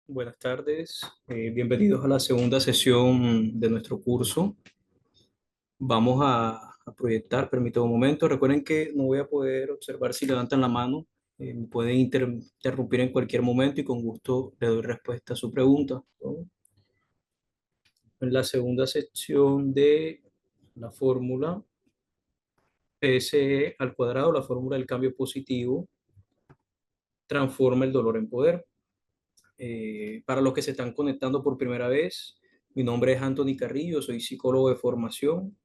Buenas tardes, bienvenidos a la segunda sesión de nuestro curso. Vamos a proyectar, permítame un momento. Recuerden que no voy a poder observar si levantan la mano. Me pueden interrumpir en cualquier momento y con gusto le doy respuesta a su pregunta, ¿no? En la segunda sección de la fórmula PSE al cuadrado, la fórmula del cambio positivo, transforma el dolor en poder. Para los que se están conectando por primera vez, mi nombre es Anthony Carrillo, soy psicólogo de formación,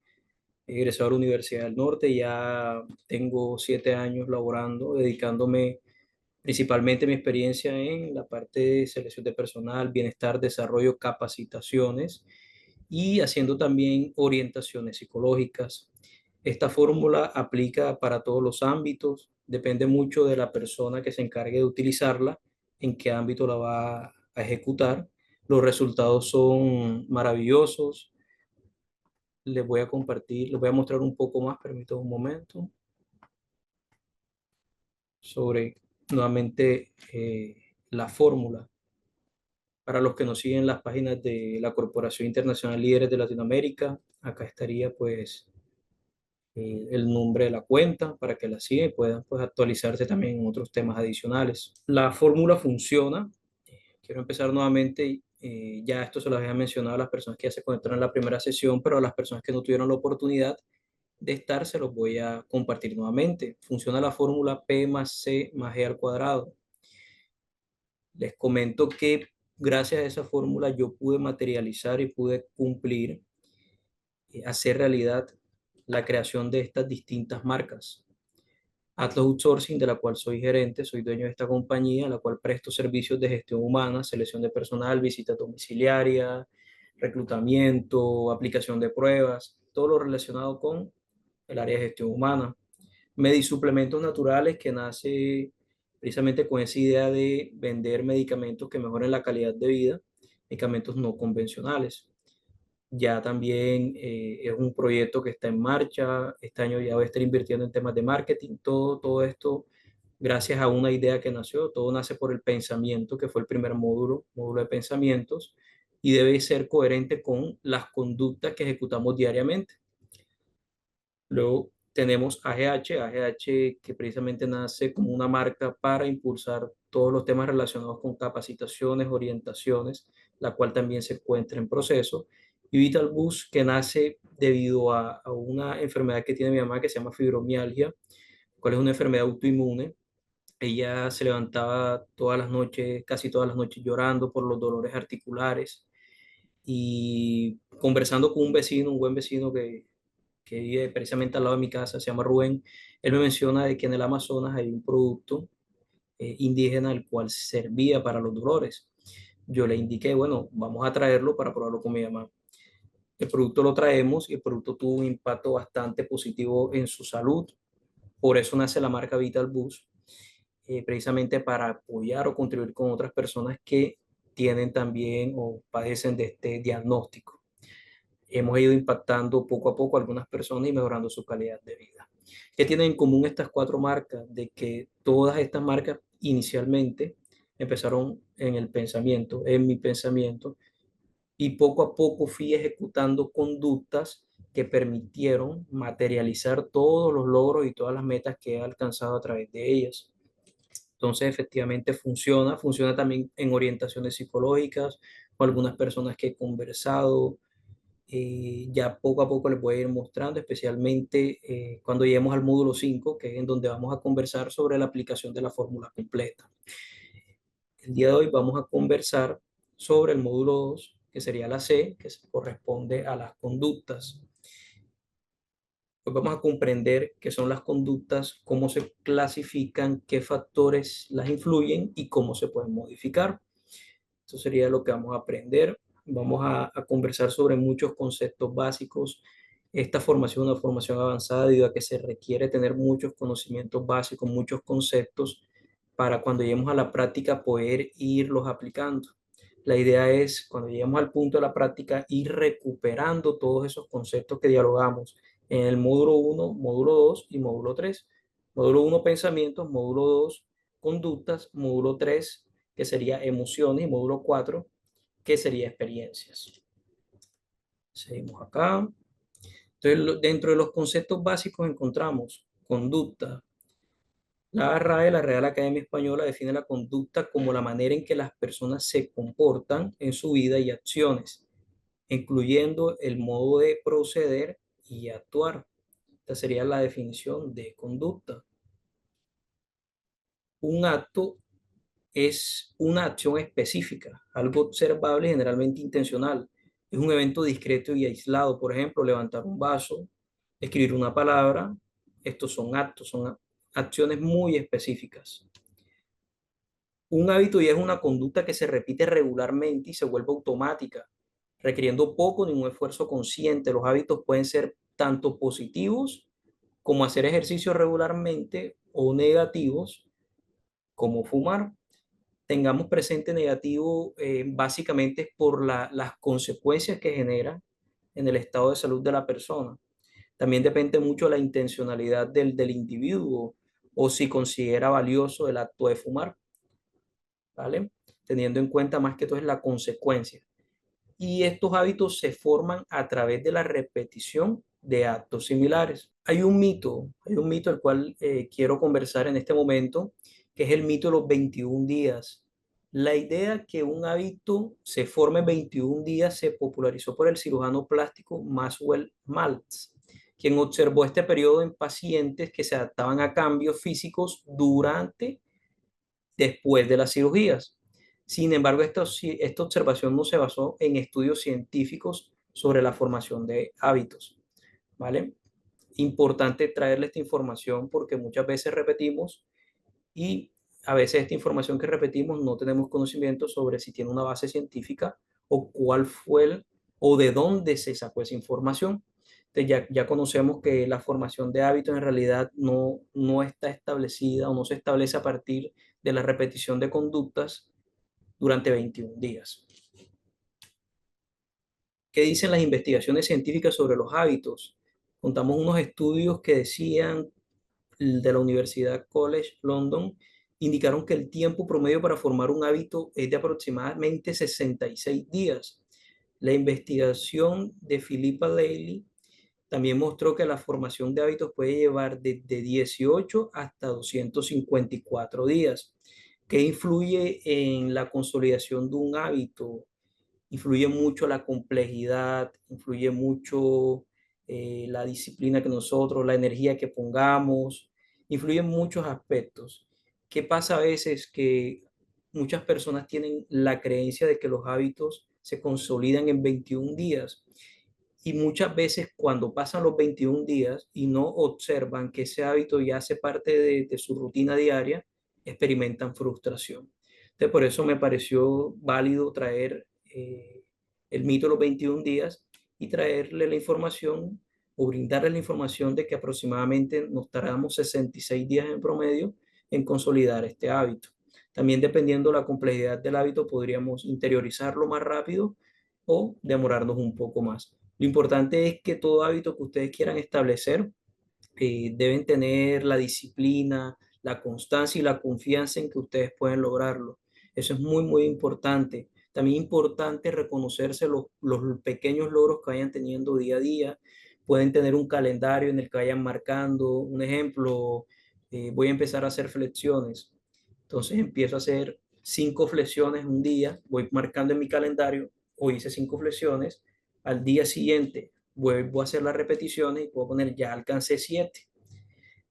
egresado de la Universidad del Norte. Ya tengo 7 años laborando, dedicándome principalmente mi experiencia en la parte de selección de personal, bienestar, desarrollo, capacitaciones y haciendo también orientaciones psicológicas. Esta fórmula aplica para todos los ámbitos, depende mucho de la persona que se encargue de utilizarla, en qué ámbito la va a ejecutar. Los resultados son maravillosos. Les voy a compartir, les voy a mostrar un poco más, permítanme un momento, sobre nuevamente la fórmula. Para los que nos siguen las páginas de la Corporación Internacional Líderes de Latinoamérica, acá estaría pues el nombre de la cuenta para que la sigan y puedan pues actualizarse también en otros temas adicionales. La fórmula funciona. Quiero empezar nuevamente. Ya esto se lo había mencionado a las personas que ya se conectaron en la primera sesión, pero a las personas que no tuvieron la oportunidad de estar, se los voy a compartir nuevamente. Funciona la fórmula P más C más G al cuadrado. Les comento que gracias a esa fórmula yo pude materializar y pude cumplir, hacer realidad la creación de estas distintas marcas. Atlas Outsourcing, de la cual soy gerente, soy dueño de esta compañía, la cual presto servicios de gestión humana, selección de personal, visita domiciliaria, reclutamiento, aplicación de pruebas, todo lo relacionado con el área de gestión humana. Medisuplementos naturales, que nace precisamente con esa idea de vender medicamentos que mejoren la calidad de vida, medicamentos no convencionales. Ya también es un proyecto que está en marcha. Este año ya voy a estar invirtiendo en temas de marketing. Todo esto gracias a una idea que nació. Todo nace por el pensamiento, que fue el primer módulo de pensamientos, y debe ser coherente con las conductas que ejecutamos diariamente. Luego tenemos AGH, que precisamente nace como una marca para impulsar todos los temas relacionados con capacitaciones, orientaciones, la cual también se encuentra en proceso. Y Vital Boost, que nace debido a una enfermedad que tiene mi mamá que se llama fibromialgia, cual es una enfermedad autoinmune. Ella se levantaba todas las noches, casi todas las noches, llorando por los dolores articulares, y conversando con un vecino, un buen vecino que vive precisamente al lado de mi casa, se llama Rubén. Él me menciona de que en el Amazonas hay un producto indígena el cual servía para los dolores. Yo le indiqué, bueno, vamos a traerlo para probarlo con mi mamá. El producto lo traemos y el producto tuvo un impacto bastante positivo en su salud. Por eso nace la marca Vital Boost, precisamente para apoyar o contribuir con otras personas que tienen también o padecen de este diagnóstico. Hemos ido impactando poco a poco a algunas personas y mejorando su calidad de vida. ¿Qué tienen en común estas cuatro marcas? De que todas estas marcas inicialmente empezaron en el pensamiento, en mi pensamiento, y poco a poco fui ejecutando conductas que permitieron materializar todos los logros y todas las metas que he alcanzado a través de ellas. Entonces, efectivamente funciona también en orientaciones psicológicas o algunas personas que he conversado. Ya poco a poco les voy a ir mostrando, especialmente cuando lleguemos al módulo 5, que es en donde vamos a conversar sobre la aplicación de la fórmula completa. El día de hoy vamos a conversar sobre el módulo 2, que sería la C, que corresponde a las conductas. Pues vamos a comprender qué son las conductas, cómo se clasifican, qué factores las influyen y cómo se pueden modificar. Eso sería lo que vamos a aprender. Vamos a conversar sobre muchos conceptos básicos. Esta formación es una formación avanzada debido a que se requiere tener muchos conocimientos básicos, muchos conceptos, para cuando lleguemos a la práctica poder irlos aplicando. La idea es, cuando lleguemos al punto de la práctica, ir recuperando todos esos conceptos que dialogamos en el módulo uno, módulo 2 y módulo 3. Módulo uno, pensamientos; módulo 2, conductas; módulo 3, que sería emociones; y módulo 4, que sería experiencias. Seguimos acá. Entonces, dentro de los conceptos básicos encontramos conducta. La RAE, la Real Academia Española, define la conducta como la manera en que las personas se comportan en su vida y acciones, incluyendo el modo de proceder y actuar. Esta sería la definición de conducta. Un acto es una acción específica, algo observable, generalmente intencional. Es un evento discreto y aislado. Por ejemplo, levantar un vaso, escribir una palabra. Estos son actos, son acciones muy específicas. Un hábito ya es una conducta que se repite regularmente y se vuelve automática, requiriendo poco ni un esfuerzo consciente. Los hábitos pueden ser tanto positivos como hacer ejercicio regularmente o negativos como fumar. Tengamos presente negativo, básicamente es por las consecuencias que genera en el estado de salud de la persona. También depende mucho de la intencionalidad del individuo o si considera valioso el acto de fumar, ¿vale? Teniendo en cuenta más que todo es la consecuencia. Y estos hábitos se forman a través de la repetición de actos similares. Hay un mito el cual quiero conversar en este momento, que es el mito de los 21 días. La idea que un hábito se forme en 21 días se popularizó por el cirujano plástico Maxwell Maltz, quien observó este periodo en pacientes que se adaptaban a cambios físicos durante, después de las cirugías. Sin embargo, esta observación no se basó en estudios científicos sobre la formación de hábitos, ¿vale? Importante traerle esta información porque muchas veces repetimos y a veces esta información que repetimos no tenemos conocimiento sobre si tiene una base científica o cuál fue o de dónde se sacó esa información. Entonces ya conocemos que la formación de hábitos en realidad no está establecida o no se establece a partir de la repetición de conductas durante 21 días. ¿Qué dicen las investigaciones científicas sobre los hábitos? Contamos unos estudios que decían de la Universidad College London, indicaron que el tiempo promedio para formar un hábito es de aproximadamente 66 días. La investigación de Philippa Daly también mostró que la formación de hábitos puede llevar desde 18 hasta 254 días. ¿Qué influye en la consolidación de un hábito? Influye mucho la complejidad, influye mucho la disciplina que nosotros, la energía que pongamos, influyen muchos aspectos. ¿Qué pasa a veces? Que muchas personas tienen la creencia de que los hábitos se consolidan en 21 días y muchas veces cuando pasan los 21 días y no observan que ese hábito ya hace parte de su rutina diaria, experimentan frustración. Entonces, por eso me pareció válido traer el mito de los 21 días y traerle la información o brindarle la información de que aproximadamente nos tardamos 66 días en promedio en consolidar este hábito. También dependiendo de la complejidad del hábito, podríamos interiorizarlo más rápido o demorarnos un poco más. Lo importante es que todo hábito que ustedes quieran establecer deben tener la disciplina, la constancia y la confianza en que ustedes pueden lograrlo. Eso es muy, muy importante. También importante reconocerse los pequeños logros que vayan teniendo día a día. Pueden tener un calendario en el que vayan marcando. Un ejemplo, voy a empezar a hacer flexiones. Entonces empiezo a hacer 5 flexiones un día, voy marcando en mi calendario, hoy hice 5 flexiones, al día siguiente vuelvo a hacer las repeticiones y puedo poner ya alcancé 7.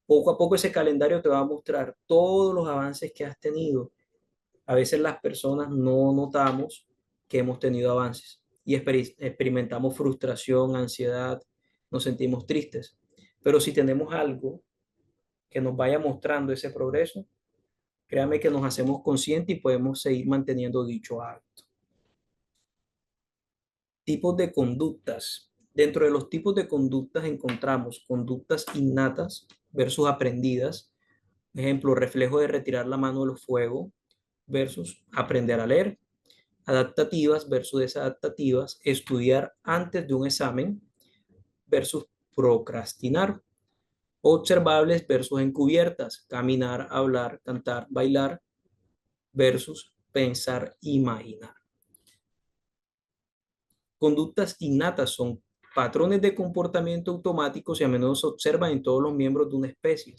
Poco a poco ese calendario te va a mostrar todos los avances que has tenido. A veces las personas no notamos que hemos tenido avances y experimentamos frustración, ansiedad, nos sentimos tristes. Pero si tenemos algo que nos vaya mostrando ese progreso, créame que nos hacemos conscientes y podemos seguir manteniendo dicho hábito. Tipos de conductas. Dentro de los tipos de conductas encontramos conductas innatas versus aprendidas. Ejemplo, reflejo de retirar la mano del fuego versus aprender a leer. Adaptativas versus desadaptativas. Estudiar antes de un examen versus procrastinar. Observables versus encubiertas, caminar, hablar, cantar, bailar, versus pensar, imaginar. Conductas innatas son patrones de comportamiento automáticos y a menudo se observan en todos los miembros de una especie.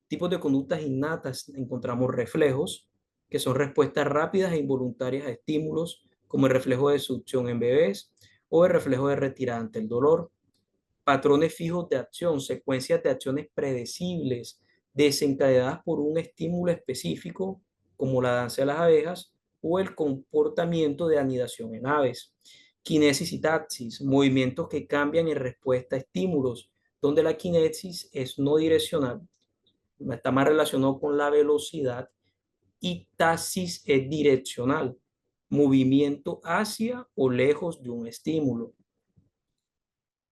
Tipos de conductas innatas encontramos reflejos, que son respuestas rápidas e involuntarias a estímulos, como el reflejo de succión en bebés o el reflejo de retirada ante el dolor. Patrones fijos de acción, secuencias de acciones predecibles desencadenadas por un estímulo específico, como la danza de las abejas o el comportamiento de anidación en aves. Kinesis y taxis, movimientos que cambian en respuesta a estímulos, donde la kinesis es no direccional, está más relacionado con la velocidad, y taxis es direccional, movimiento hacia o lejos de un estímulo.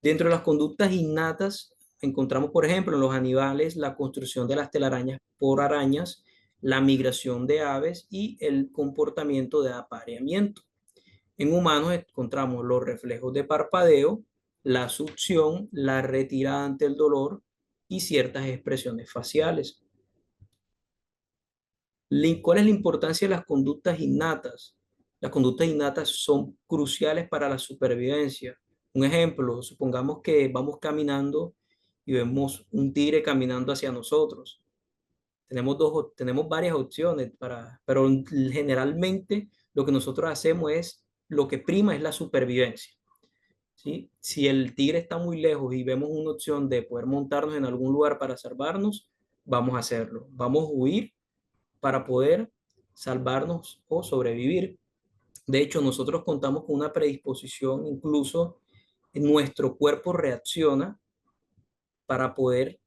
Dentro de las conductas innatas, encontramos, por ejemplo, en los animales la construcción de las telarañas por arañas, la migración de aves y el comportamiento de apareamiento. En humanos encontramos los reflejos de parpadeo, la succión, la retirada ante el dolor y ciertas expresiones faciales. ¿Cuál es la importancia de las conductas innatas? Las conductas innatas son cruciales para la supervivencia. Un ejemplo, supongamos que vamos caminando y vemos un tigre caminando hacia nosotros. Tenemos varias opciones pero generalmente lo que nosotros hacemos lo que prima es la supervivencia. ¿Sí? Si el tigre está muy lejos y vemos una opción de poder montarnos en algún lugar para salvarnos, vamos a hacerlo. Vamos a huir para poder salvarnos o sobrevivir. De hecho, nosotros contamos con una predisposición, incluso nuestro cuerpo reacciona para poder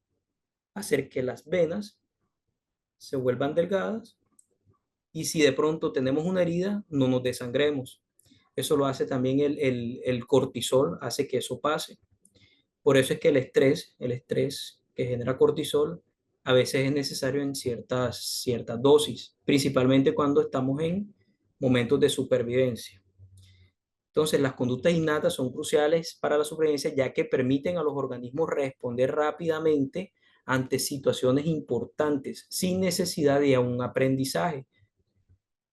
hacer que las venas se vuelvan delgadas y si de pronto tenemos una herida, no nos desangremos. Eso lo hace también el cortisol, hace que eso pase. Por eso es que el estrés que genera cortisol, a veces es necesario en ciertas dosis, principalmente cuando estamos en momentos de supervivencia. Entonces, las conductas innatas son cruciales para la supervivencia ya que permiten a los organismos responder rápidamente ante situaciones importantes sin necesidad de un aprendizaje.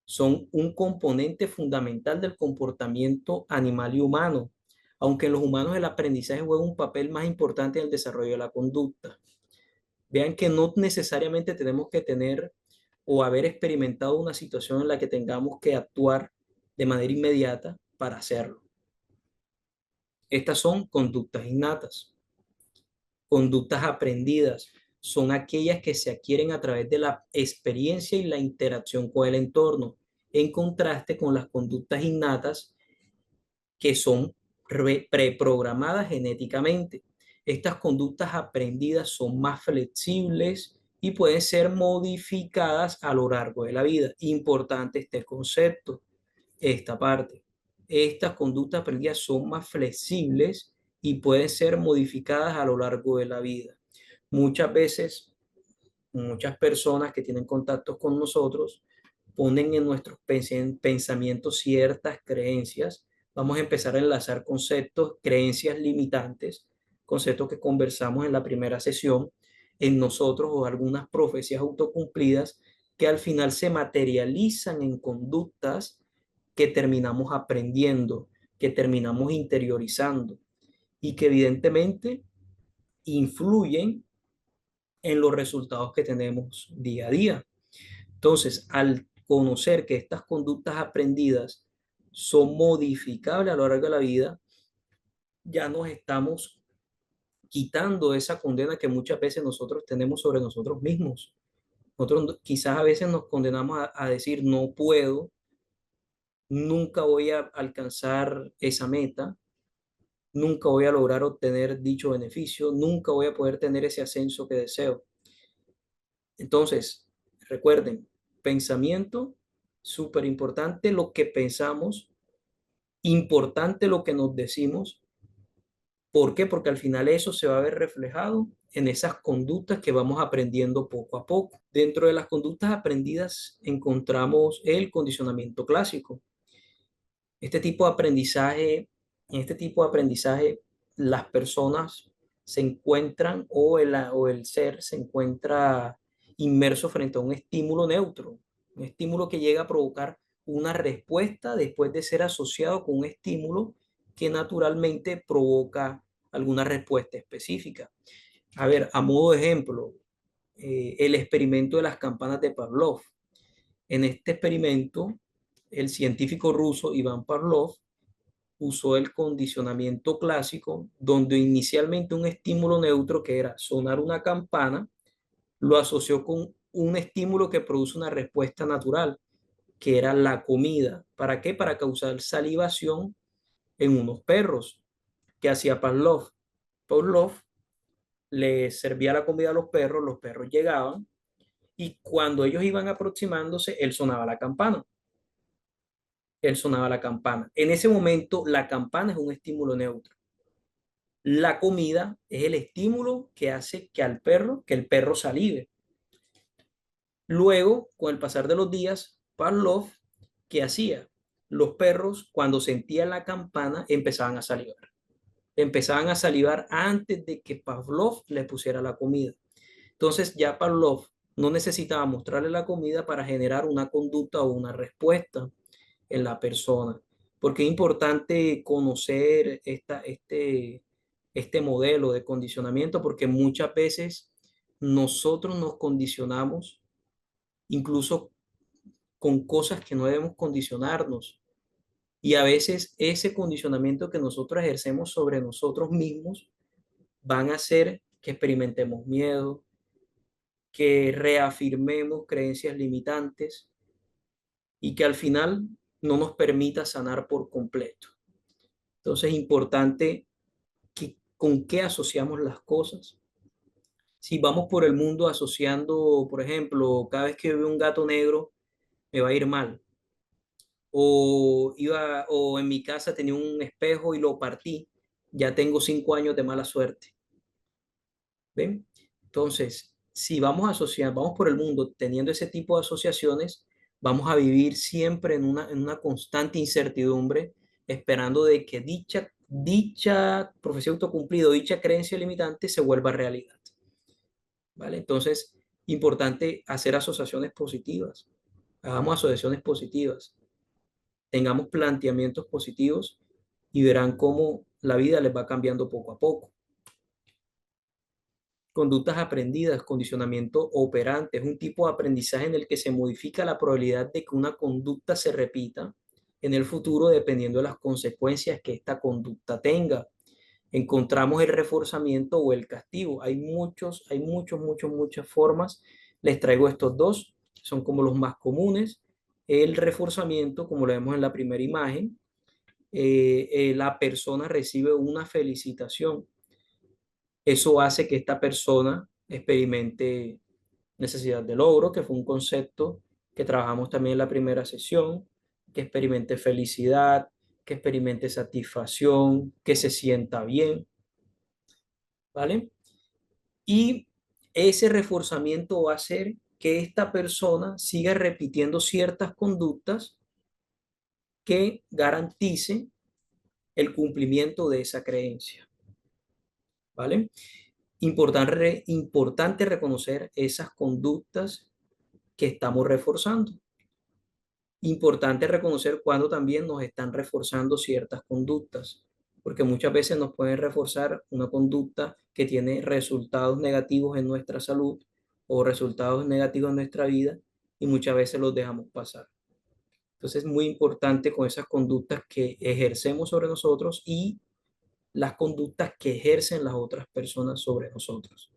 Son un componente fundamental del comportamiento animal y humano, aunque en los humanos el aprendizaje juega un papel más importante en el desarrollo de la conducta. Vean que no necesariamente tenemos que tener o haber experimentado una situación en la que tengamos que actuar de manera inmediata para hacerlo. Estas son conductas innatas. Conductas aprendidas son aquellas que se adquieren a través de la experiencia y la interacción con el entorno, en contraste con las conductas innatas que son preprogramadas genéticamente. Estas conductas aprendidas son más flexibles y pueden ser modificadas a lo largo de la vida. Importante este concepto, esta parte. Estas conductas aprendidas son más flexibles y pueden ser modificadas a lo largo de la vida. Muchas veces, muchas personas que tienen contactos con nosotros ponen en nuestros pensamientos ciertas creencias. Vamos a empezar a enlazar conceptos, creencias limitantes, conceptos que conversamos en la primera sesión, en nosotros o algunas profecías autocumplidas que al final se materializan en conductas que terminamos aprendiendo, que terminamos interiorizando y que evidentemente influyen en los resultados que tenemos día a día. Entonces, al conocer que estas conductas aprendidas son modificables a lo largo de la vida, ya nos estamos quitando esa condena que muchas veces nosotros tenemos sobre nosotros mismos. Nosotros quizás a veces nos condenamos a decir no puedo, nunca voy a alcanzar esa meta, nunca voy a lograr obtener dicho beneficio, nunca voy a poder tener ese ascenso que deseo. Entonces, recuerden, pensamiento, súper importante lo que pensamos, importante lo que nos decimos. ¿Por qué? Porque al final eso se va a ver reflejado en esas conductas que vamos aprendiendo poco a poco. Dentro de las conductas aprendidas encontramos el condicionamiento clásico. Este tipo de aprendizaje, en este tipo de aprendizaje, las personas se encuentran o el ser se encuentra inmerso frente a un estímulo neutro, un estímulo que llega a provocar una respuesta después de ser asociado con un estímulo que naturalmente provoca alguna respuesta específica. A ver, a modo de ejemplo, el experimento de las campanas de Pavlov. En este experimento, el científico ruso Iván Pavlov usó el condicionamiento clásico, donde inicialmente un estímulo neutro, que era sonar una campana, lo asoció con un estímulo que produce una respuesta natural, que era la comida. ¿Para qué? Para causar salivación en unos perros. ¿Qué hacía Pavlov? Pavlov le servía la comida a los perros llegaban y cuando ellos iban aproximándose, él sonaba la campana. En ese momento, la campana es un estímulo neutro. La comida es el estímulo que hace que el perro salive. Luego, con el pasar de los días, Pavlov, ¿qué hacía? Los perros, cuando sentían la campana, empezaban a salivar. Empezaban a salivar antes de que Pavlov les pusiera la comida. Entonces ya Pavlov no necesitaba mostrarle la comida para generar una conducta o una respuesta en la persona. Porque es importante conocer este modelo de condicionamiento, porque muchas veces nosotros nos condicionamos incluso con cosas que no debemos condicionarnos. Y a veces ese condicionamiento que nosotros ejercemos sobre nosotros mismos van a hacer que experimentemos miedo, que reafirmemos creencias limitantes y que al final no nos permita sanar por completo. Entonces es importante que, con qué asociamos las cosas. Si vamos por el mundo asociando, por ejemplo, cada vez que veo un gato negro, me va a ir mal. O en mi casa tenía un espejo y lo partí, ya tengo 5 años de mala suerte. ¿Ven? Entonces, si vamos a asociar, vamos por el mundo teniendo ese tipo de asociaciones, vamos a vivir siempre en una constante incertidumbre, esperando de que dicha profecía autocumplida, dicha creencia limitante se vuelva realidad. ¿Vale? Entonces, importante hacer asociaciones positivas. Hagamos asociaciones positivas, tengamos planteamientos positivos y verán cómo la vida les va cambiando poco a poco. Conductas aprendidas, condicionamiento operante, es un tipo de aprendizaje en el que se modifica la probabilidad de que una conducta se repita en el futuro dependiendo de las consecuencias que esta conducta tenga. Encontramos el reforzamiento o el castigo. Muchas formas. Les traigo estos dos, son como los más comunes. El reforzamiento, como lo vemos en la primera imagen, la persona recibe una felicitación. Eso hace que esta persona experimente necesidad de logro, que fue un concepto que trabajamos también en la primera sesión, que experimente felicidad, que experimente satisfacción, que se sienta bien, ¿vale? Y ese reforzamiento va a hacer que esta persona siga repitiendo ciertas conductas que garanticen el cumplimiento de esa creencia, ¿vale? Importante reconocer esas conductas que estamos reforzando. Importante reconocer cuando también nos están reforzando ciertas conductas, porque muchas veces nos pueden reforzar una conducta que tiene resultados negativos en nuestra salud o resultados negativos en nuestra vida y muchas veces los dejamos pasar. Entonces es muy importante con esas conductas que ejercemos sobre nosotros y las conductas que ejercen las otras personas sobre nosotros.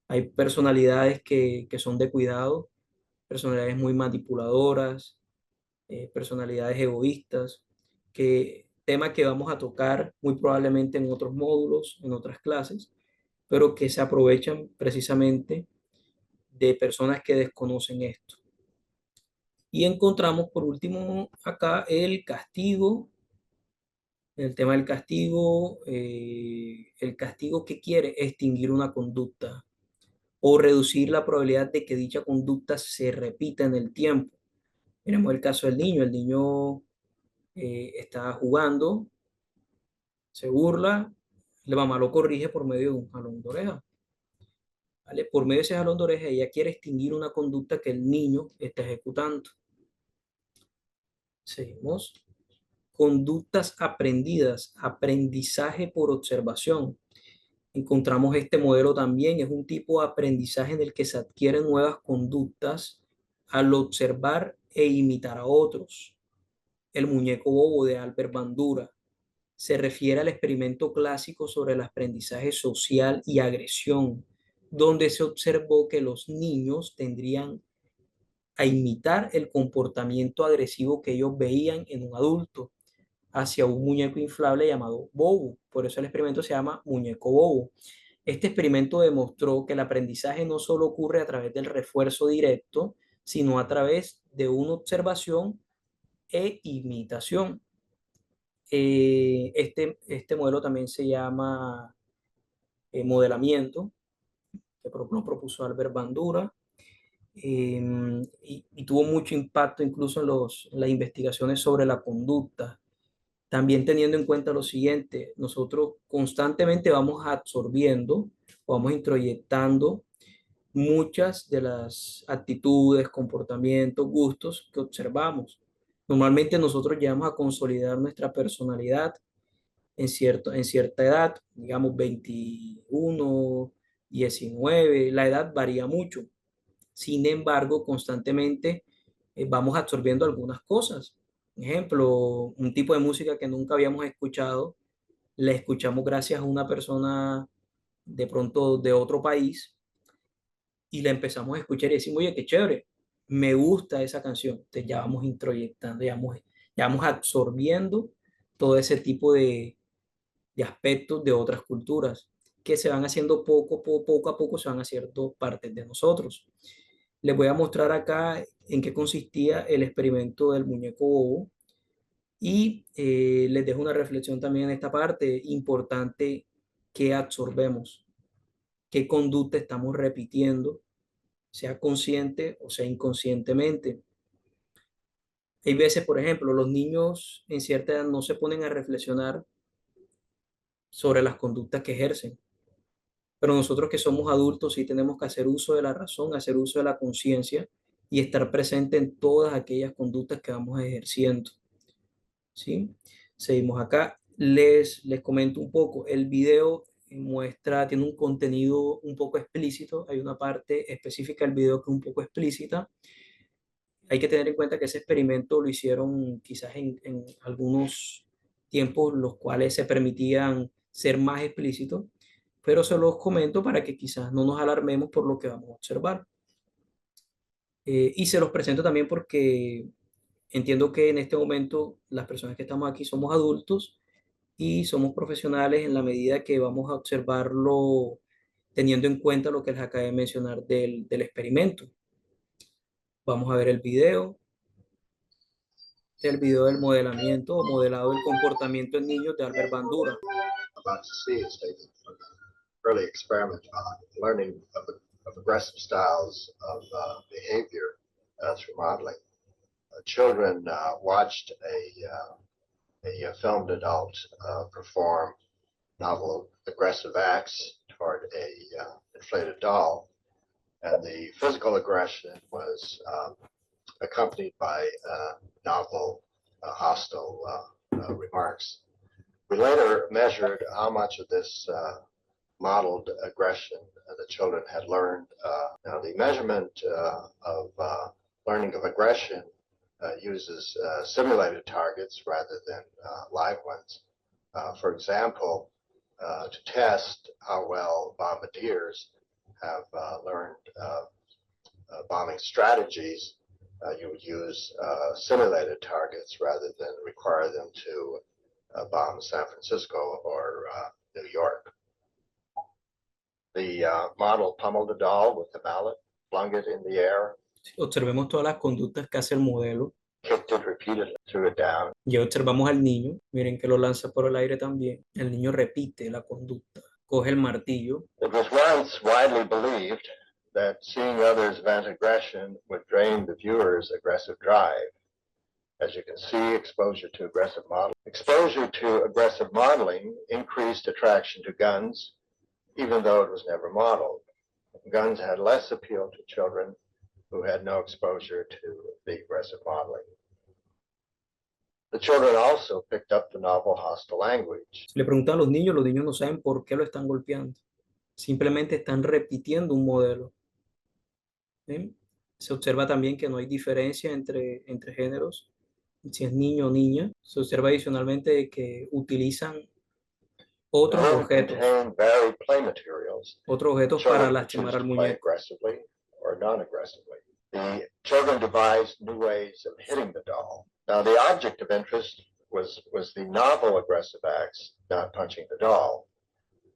Hay personalidades que son de cuidado, personalidades muy manipuladoras, personalidades egoístas, tema que vamos a tocar muy probablemente en otros módulos, en otras clases, pero que se aprovechan precisamente de personas que desconocen esto. Y encontramos por último acá el castigo, el tema del castigo, el castigo que quiere extinguir una conducta o reducir la probabilidad de que dicha conducta se repita en el tiempo. Tenemos el caso del niño. El niño está jugando, se burla, La mamá lo corrige por medio de un jalón de oreja. ¿Vale? Por medio de ese jalón de oreja, ella quiere extinguir una conducta que el niño está ejecutando. Seguimos. Conductas aprendidas, aprendizaje por observación. Encontramos este modelo también, es un tipo de aprendizaje en el que se adquieren nuevas conductas al observar e imitar a otros. El muñeco bobo de Albert Bandura se refiere al experimento clásico sobre el aprendizaje social y agresión, donde se observó que los niños tendrían a imitar el comportamiento agresivo que ellos veían en un adulto hacia un muñeco inflable llamado Bobo. Por eso el experimento se llama muñeco Bobo. Este experimento demostró que el aprendizaje no solo ocurre a través del refuerzo directo, sino a través de una observación e imitación. Este modelo también se llama modelamiento, que lo propuso Albert Bandura, y tuvo mucho impacto incluso en las investigaciones sobre la conducta. También teniendo en cuenta lo siguiente, nosotros constantemente vamos absorbiendo, vamos introyectando muchas de las actitudes, comportamientos, gustos que observamos. Normalmente nosotros llegamos a consolidar nuestra personalidad en cierta edad, digamos 21, 19, la edad varía mucho. Sin embargo, constantemente vamos absorbiendo algunas cosas. Por ejemplo, un tipo de música que nunca habíamos escuchado, la escuchamos gracias a una persona de pronto de otro país y la empezamos a escuchar y decimos, oye, qué chévere, me gusta esa canción. Entonces ya vamos introyectando, ya vamos absorbiendo todo ese tipo de aspectos de otras culturas que se van haciendo poco a poco, se van haciendo partes de nosotros. Les voy a mostrar acá en qué consistía el experimento del muñeco bobo y les dejo una reflexión también en esta parte importante que absorbemos, qué conducta estamos repitiendo, sea consciente o sea inconscientemente. Hay veces, por ejemplo, los niños en cierta edad no se ponen a reflexionar sobre las conductas que ejercen, pero nosotros que somos adultos sí tenemos que hacer uso de la razón, hacer uso de la conciencia y estar presente en todas aquellas conductas que vamos ejerciendo. ¿Sí? Seguimos acá. Les comento un poco. El video tiene un contenido un poco explícito. Hay una parte específica del video que es un poco explícita. Hay que tener en cuenta que ese experimento lo hicieron quizás en algunos tiempos los cuales se permitían ser más explícitos, pero se los comento para que quizás no nos alarmemos por lo que vamos a observar. Y se los presento también porque entiendo que en este momento las personas que estamos aquí somos adultos y somos profesionales en la medida que vamos a observarlo teniendo en cuenta lo que les acabé de mencionar del experimento. Vamos a ver el video del modelamiento o modelado del comportamiento en niños de Albert Bandura. About to see is taken from an early experiment on learning of aggressive styles of behavior through modeling. Children watched a filmed adult perform novel aggressive acts toward a inflated doll, and the physical aggression was accompanied by novel hostile remarks. We later measured how much of this modeled aggression the children had learned. Now, the measurement of learning of aggression uses simulated targets rather than live ones. For example, to test how well bombardiers have learned bombing strategies, you would use simulated targets rather than require them to bomb San Francisco or New York. The model pummeled the doll with the mallet, flung it in the air, Observemos todas las conductas que hace el modelo. kicked it repeatedly, threw it down. Ya observamos al niño, miren que lo lanza por el aire también. El niño repite la conducta, coge el martillo. It was once widely believed that seeing others vent aggression would drain the viewer's aggressive drive. As you can see, exposure to aggressive modeling increased attraction to guns, even though it was never modeled. Guns had less appeal to children who had no exposure to the aggressive modeling. The children also picked up the novel hostile language. Si le preguntan a los niños no saben por qué lo están golpeando. Simplemente están repitiendo un modelo. ¿Sí? Se observa también que no hay diferencia entre géneros, si es niño o niña. Se observa adicionalmente que utilizan otros The room objetos, contained varied play materials. otros objetos para Children could lastimar choose al to play muñeco. aggressively or non-aggressively. The children devised new ways of hitting the doll. Now, the object of interest was the novel aggressive acts, not punching the doll.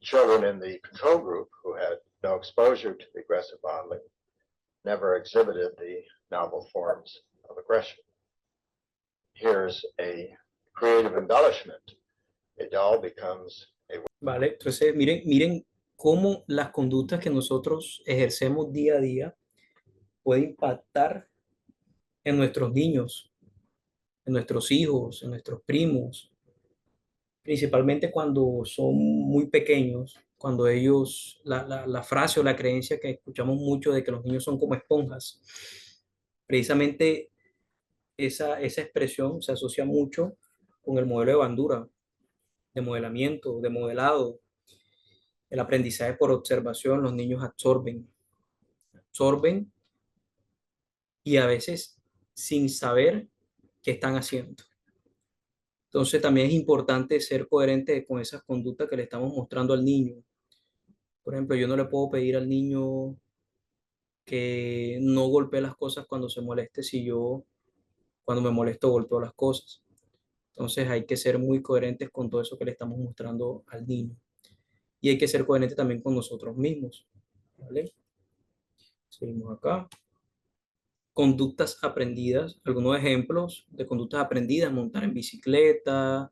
Children in the control group who had no exposure to the aggressive modeling never exhibited the novel forms of aggression. Here's a creative embellishment. A doll becomes a... ¿Vale? Entonces, miren cómo las conductas que nosotros ejercemos día a día pueden impactar en nuestros niños, en nuestros hijos, en nuestros primos, principalmente cuando son muy pequeños, cuando ellos, la frase o la creencia que escuchamos mucho de que los niños son como esponjas, precisamente esa expresión se asocia mucho con el modelo de Bandura, de modelamiento, de modelado, el aprendizaje por observación. Los niños absorben y a veces sin saber qué están haciendo. Entonces también es importante ser coherente con esas conductas que le estamos mostrando al niño. Por ejemplo, yo no le puedo pedir al niño que no golpee las cosas cuando se moleste si yo cuando me molesto golpeo las cosas. Entonces hay que ser muy coherentes con todo eso que le estamos mostrando al niño. Y hay que ser coherente también con nosotros mismos. ¿Vale? Seguimos acá. Conductas aprendidas. Algunos ejemplos de conductas aprendidas: montar en bicicleta,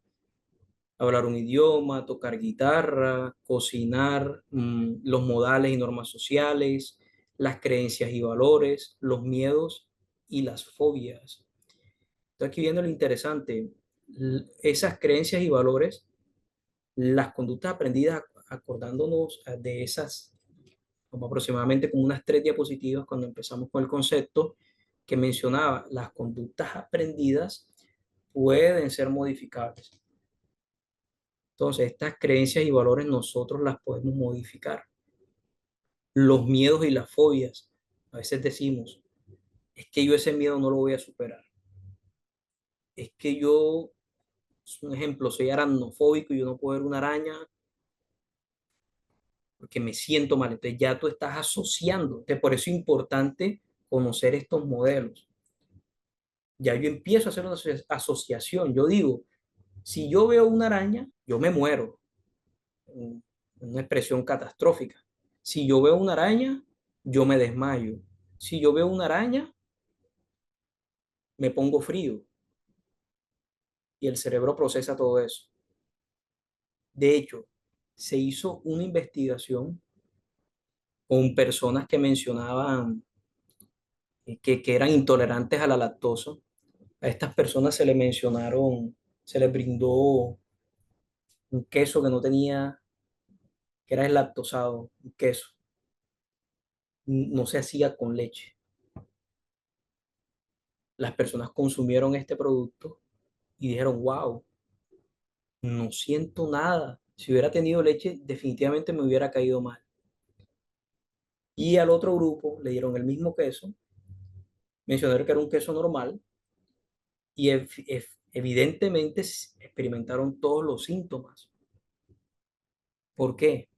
hablar un idioma, tocar guitarra, cocinar, los modales y normas sociales, las creencias y valores, los miedos y las fobias. Estoy aquí viendo lo interesante. Esas creencias y valores, las conductas aprendidas, acordándonos de esas, como aproximadamente como unas 3 diapositivas cuando empezamos con el concepto que mencionaba, las conductas aprendidas pueden ser modificables. Entonces, estas creencias y valores nosotros las podemos modificar. Los miedos y las fobias, a veces decimos, es que yo ese miedo no lo voy a superar. Es que yo, un ejemplo, soy aracnofóbico y yo no puedo ver una araña porque me siento mal. Entonces ya tú estás asociando. Por eso es importante conocer estos modelos. Ya yo empiezo a hacer una asociación. Yo digo, si yo veo una araña, yo me muero. Una expresión catastrófica. Si yo veo una araña, yo me desmayo. Si yo veo una araña, me pongo frío. Y el cerebro procesa todo eso. De hecho, se hizo una investigación con personas que mencionaban que eran intolerantes a la lactosa. A estas personas se les mencionaron, se les brindó un queso que no tenía, que era deslactosado, un queso. No se hacía con leche. Las personas consumieron este producto y dijeron, wow, no siento nada. Si hubiera tenido leche, definitivamente me hubiera caído mal. Y al otro grupo le dieron el mismo queso, mencionaron que era un queso normal y evidentemente experimentaron todos los síntomas. ¿Por qué?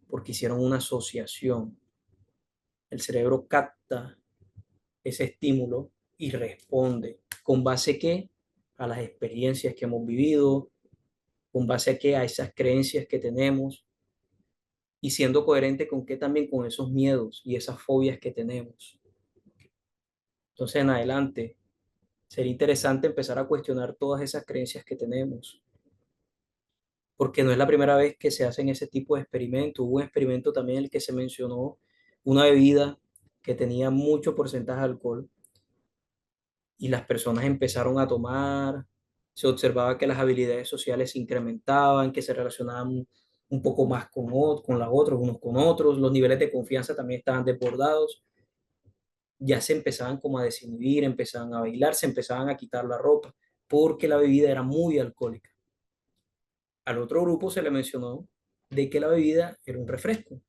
Porque hicieron una asociación. El cerebro capta ese estímulo y responde. ¿Con base qué? A las experiencias que hemos vivido, con base a qué, a esas creencias que tenemos y siendo coherente con qué también con esos miedos y esas fobias que tenemos. Entonces, en adelante, sería interesante empezar a cuestionar todas esas creencias que tenemos, porque no es la primera vez que se hacen ese tipo de experimentos. Hubo un experimento también en el que se mencionó una bebida que tenía mucho porcentaje de alcohol y las personas empezaron a tomar, se observaba que las habilidades sociales se incrementaban, que se relacionaban un poco más con las otros, unos con otros, los niveles de confianza también estaban desbordados, ya se empezaban como a desinhibir, empezaban a bailar, se empezaban a quitar la ropa, porque la bebida era muy alcohólica. Al otro grupo se le mencionó de que la bebida era un refresco.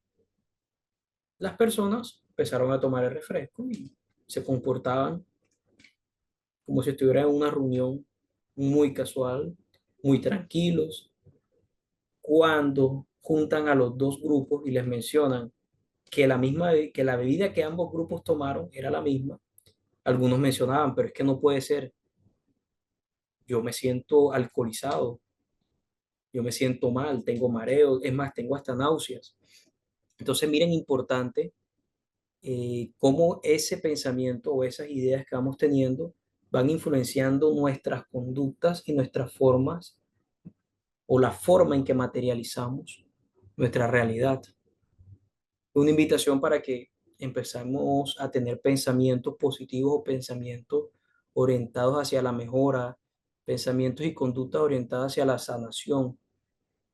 Las personas empezaron a tomar el refresco y se comportaban como si estuvieran en una reunión muy casual, muy tranquilos. Cuando juntan a los dos grupos y les mencionan que que la bebida que ambos grupos tomaron era la misma, algunos mencionaban, pero es que no puede ser, yo me siento alcoholizado, yo me siento mal, tengo mareos, es más, tengo hasta náuseas. Entonces, miren, importante cómo ese pensamiento o esas ideas que vamos teniendo van influenciando nuestras conductas y nuestras formas o la forma en que materializamos nuestra realidad. Una invitación para que empezamos a tener pensamientos positivos o pensamientos orientados hacia la mejora, pensamientos y conductas orientadas hacia la sanación,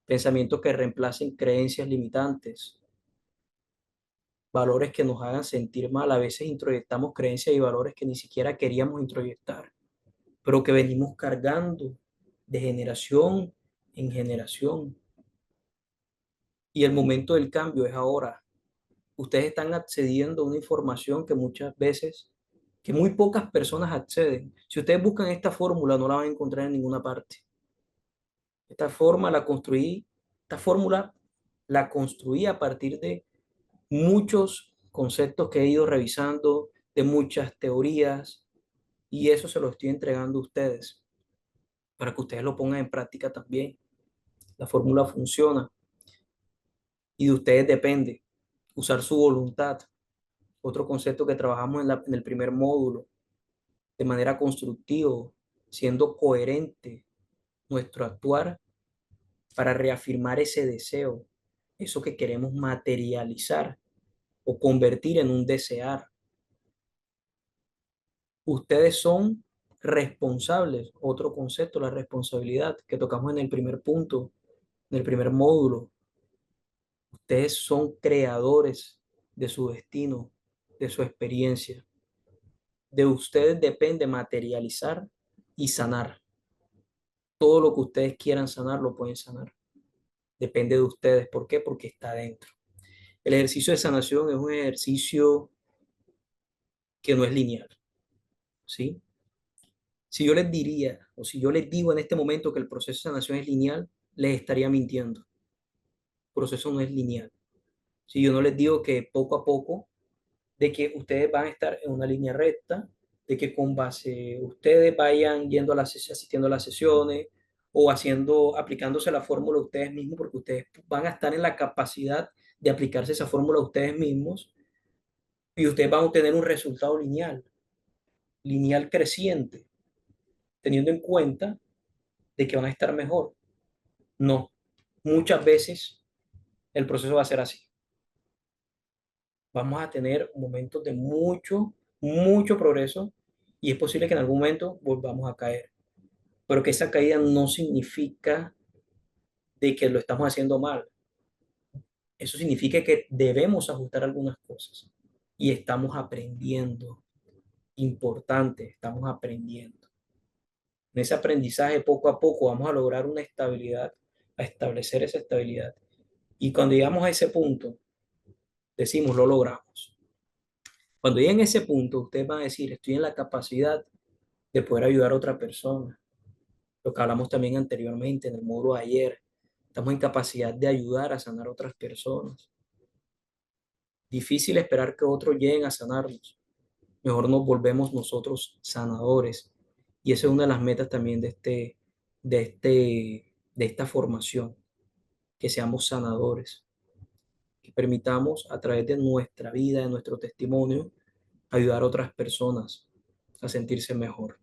pensamientos que reemplacen creencias limitantes, valores que nos hagan sentir mal. A veces introyectamos creencias y valores que ni siquiera queríamos introyectar, pero que venimos cargando de generación en generación. Y el momento del cambio es ahora. Ustedes están accediendo a una información que muchas veces, que muy pocas personas acceden. Si ustedes buscan esta fórmula, no la van a encontrar en ninguna parte. Esta forma la construí, esta fórmula la construí a partir de muchos conceptos que he ido revisando, de muchas teorías, y eso se lo estoy entregando a ustedes para que ustedes lo pongan en práctica también. La fórmula funciona y de ustedes depende usar su voluntad. Otro concepto que trabajamos en el primer módulo, de manera constructiva, siendo coherente nuestro actuar para reafirmar ese deseo, eso que queremos materializar o convertir en un desear. Ustedes son responsables, otro concepto, la responsabilidad que tocamos en el primer punto, en el primer módulo. Ustedes son creadores de su destino, de su experiencia. De ustedes depende materializar y sanar. Todo lo que ustedes quieran sanar, lo pueden sanar. Depende de ustedes. ¿Por qué? Porque está dentro. El ejercicio de sanación es un ejercicio que no es lineal, ¿sí? Si yo les diría, o si yo les digo en este momento que el proceso de sanación es lineal, les estaría mintiendo. El proceso no es lineal. Si yo no les digo que poco a poco, de que ustedes van a estar en una línea recta, de que con base ustedes vayan yendo a asistiendo a las sesiones o haciendo, aplicándose la fórmula ustedes mismos, porque ustedes van a estar en la capacidad de aplicarse esa fórmula ustedes mismos y ustedes van a obtener un resultado lineal, lineal creciente, teniendo en cuenta de que van a estar mejor. No, muchas veces el proceso va a ser así. Vamos a tener momentos de mucho progreso y es posible que en algún momento volvamos a caer, pero que esa caída no significa de que lo estamos haciendo mal. Eso significa que debemos ajustar algunas cosas y estamos aprendiendo. Importante, estamos aprendiendo. En ese aprendizaje poco a poco vamos a lograr una estabilidad, a establecer esa estabilidad. Y cuando llegamos a ese punto, decimos, lo logramos. Cuando lleguen a ese punto, ustedes van a decir, estoy en la capacidad de poder ayudar a otra persona. Lo que hablamos también anteriormente en el módulo de ayer. Estamos en capacidad de ayudar a sanar a otras personas. Difícil esperar que otros lleguen a sanarnos. Mejor nos volvemos nosotros sanadores. Y esa es una de las metas también de esta formación, que seamos sanadores, que permitamos a través de nuestra vida, de nuestro testimonio, ayudar a otras personas a sentirse mejor.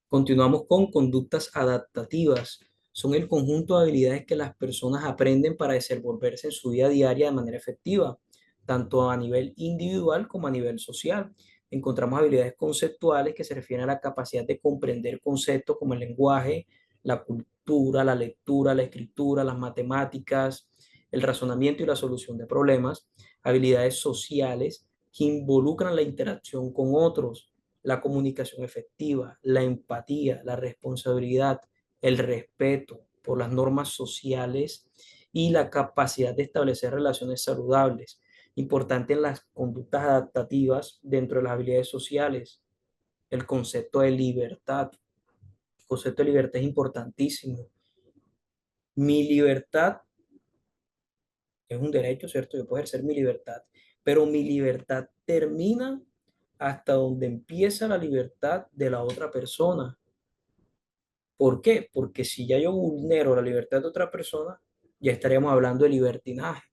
Continuamos con conductas adaptativas. Son el conjunto de habilidades que las personas aprenden para desenvolverse en su vida diaria de manera efectiva, tanto a nivel individual como a nivel social. encontramos habilidades conceptuales que se refieren a la capacidad de comprender conceptos como el lenguaje, la cultura, la lectura, la escritura, las matemáticas, el razonamiento y la solución de problemas. Habilidades sociales que involucran la interacción con otros, la comunicación efectiva, la empatía, la responsabilidad, el respeto por las normas sociales y la capacidad de establecer relaciones saludables. Importante en las conductas adaptativas dentro de las habilidades sociales, el concepto de libertad. El concepto de libertad es importantísimo. Mi libertad es un derecho, ¿cierto? Yo puedo ejercer mi libertad, pero mi libertad termina hasta donde empieza la libertad de la otra persona. ¿Por qué? Porque si ya yo vulnero la libertad de otra persona, ya estaríamos hablando de libertinaje.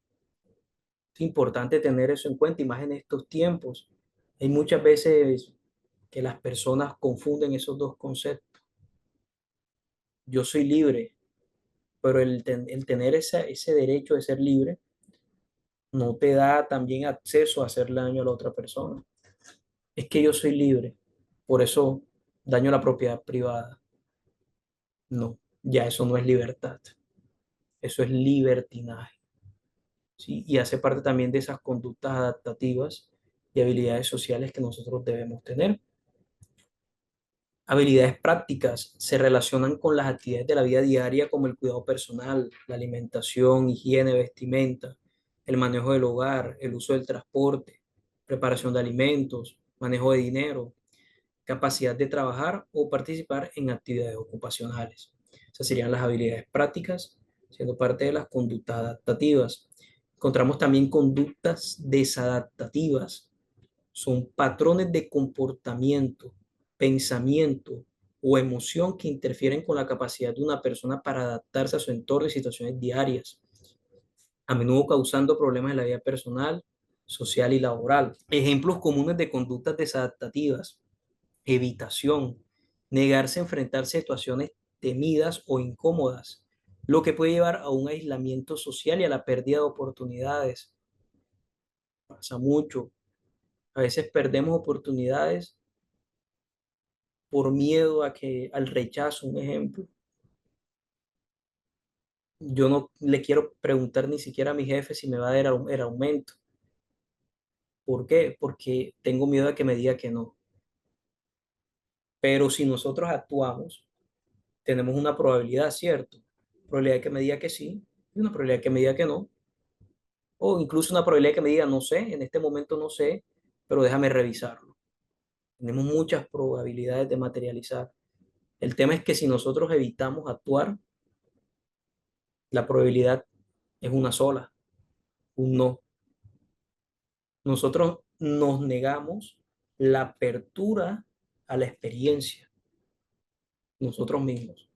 Es importante tener eso en cuenta, y más en estos tiempos. Hay muchas veces que las personas confunden esos dos conceptos. Yo soy libre, pero el tener ese derecho de ser libre no te da también acceso a hacerle daño a la otra persona. Es que yo soy libre, por eso daño a la propiedad privada. No, ya eso no es libertad, eso es libertinaje, ¿sí? Y hace parte también de esas conductas adaptativas y habilidades sociales que nosotros debemos tener. Habilidades prácticas se relacionan con las actividades de la vida diaria como el cuidado personal, la alimentación, higiene, vestimenta, el manejo del hogar, el uso del transporte, preparación de alimentos, manejo de dinero, capacidad de trabajar o participar en actividades ocupacionales. Esas serían las habilidades prácticas, siendo parte de las conductas adaptativas. Encontramos también conductas desadaptativas. Son patrones de comportamiento, pensamiento o emoción que interfieren con la capacidad de una persona para adaptarse a su entorno y situaciones diarias, a menudo causando problemas en la vida personal, social y laboral. Ejemplos comunes de conductas desadaptativas: evitación, negarse a enfrentarse a situaciones temidas o incómodas, lo que puede llevar a un aislamiento social y a la pérdida de oportunidades. Pasa mucho. A veces perdemos oportunidades por miedo al rechazo, un ejemplo. Yo no le quiero preguntar ni siquiera a mi jefe si me va a dar el aumento. ¿Por qué? Porque tengo miedo de que me diga que no. Pero si nosotros actuamos, tenemos una probabilidad, ¿cierto? Probabilidad de que me diga que sí y una probabilidad de que me diga que no. O incluso una probabilidad de que me diga no sé, en este momento no sé, pero déjame revisarlo. Tenemos muchas probabilidades de materializar. El tema es que si nosotros evitamos actuar, la probabilidad es una sola, un no. Nosotros nos negamos la apertura a la experiencia, nosotros mismos.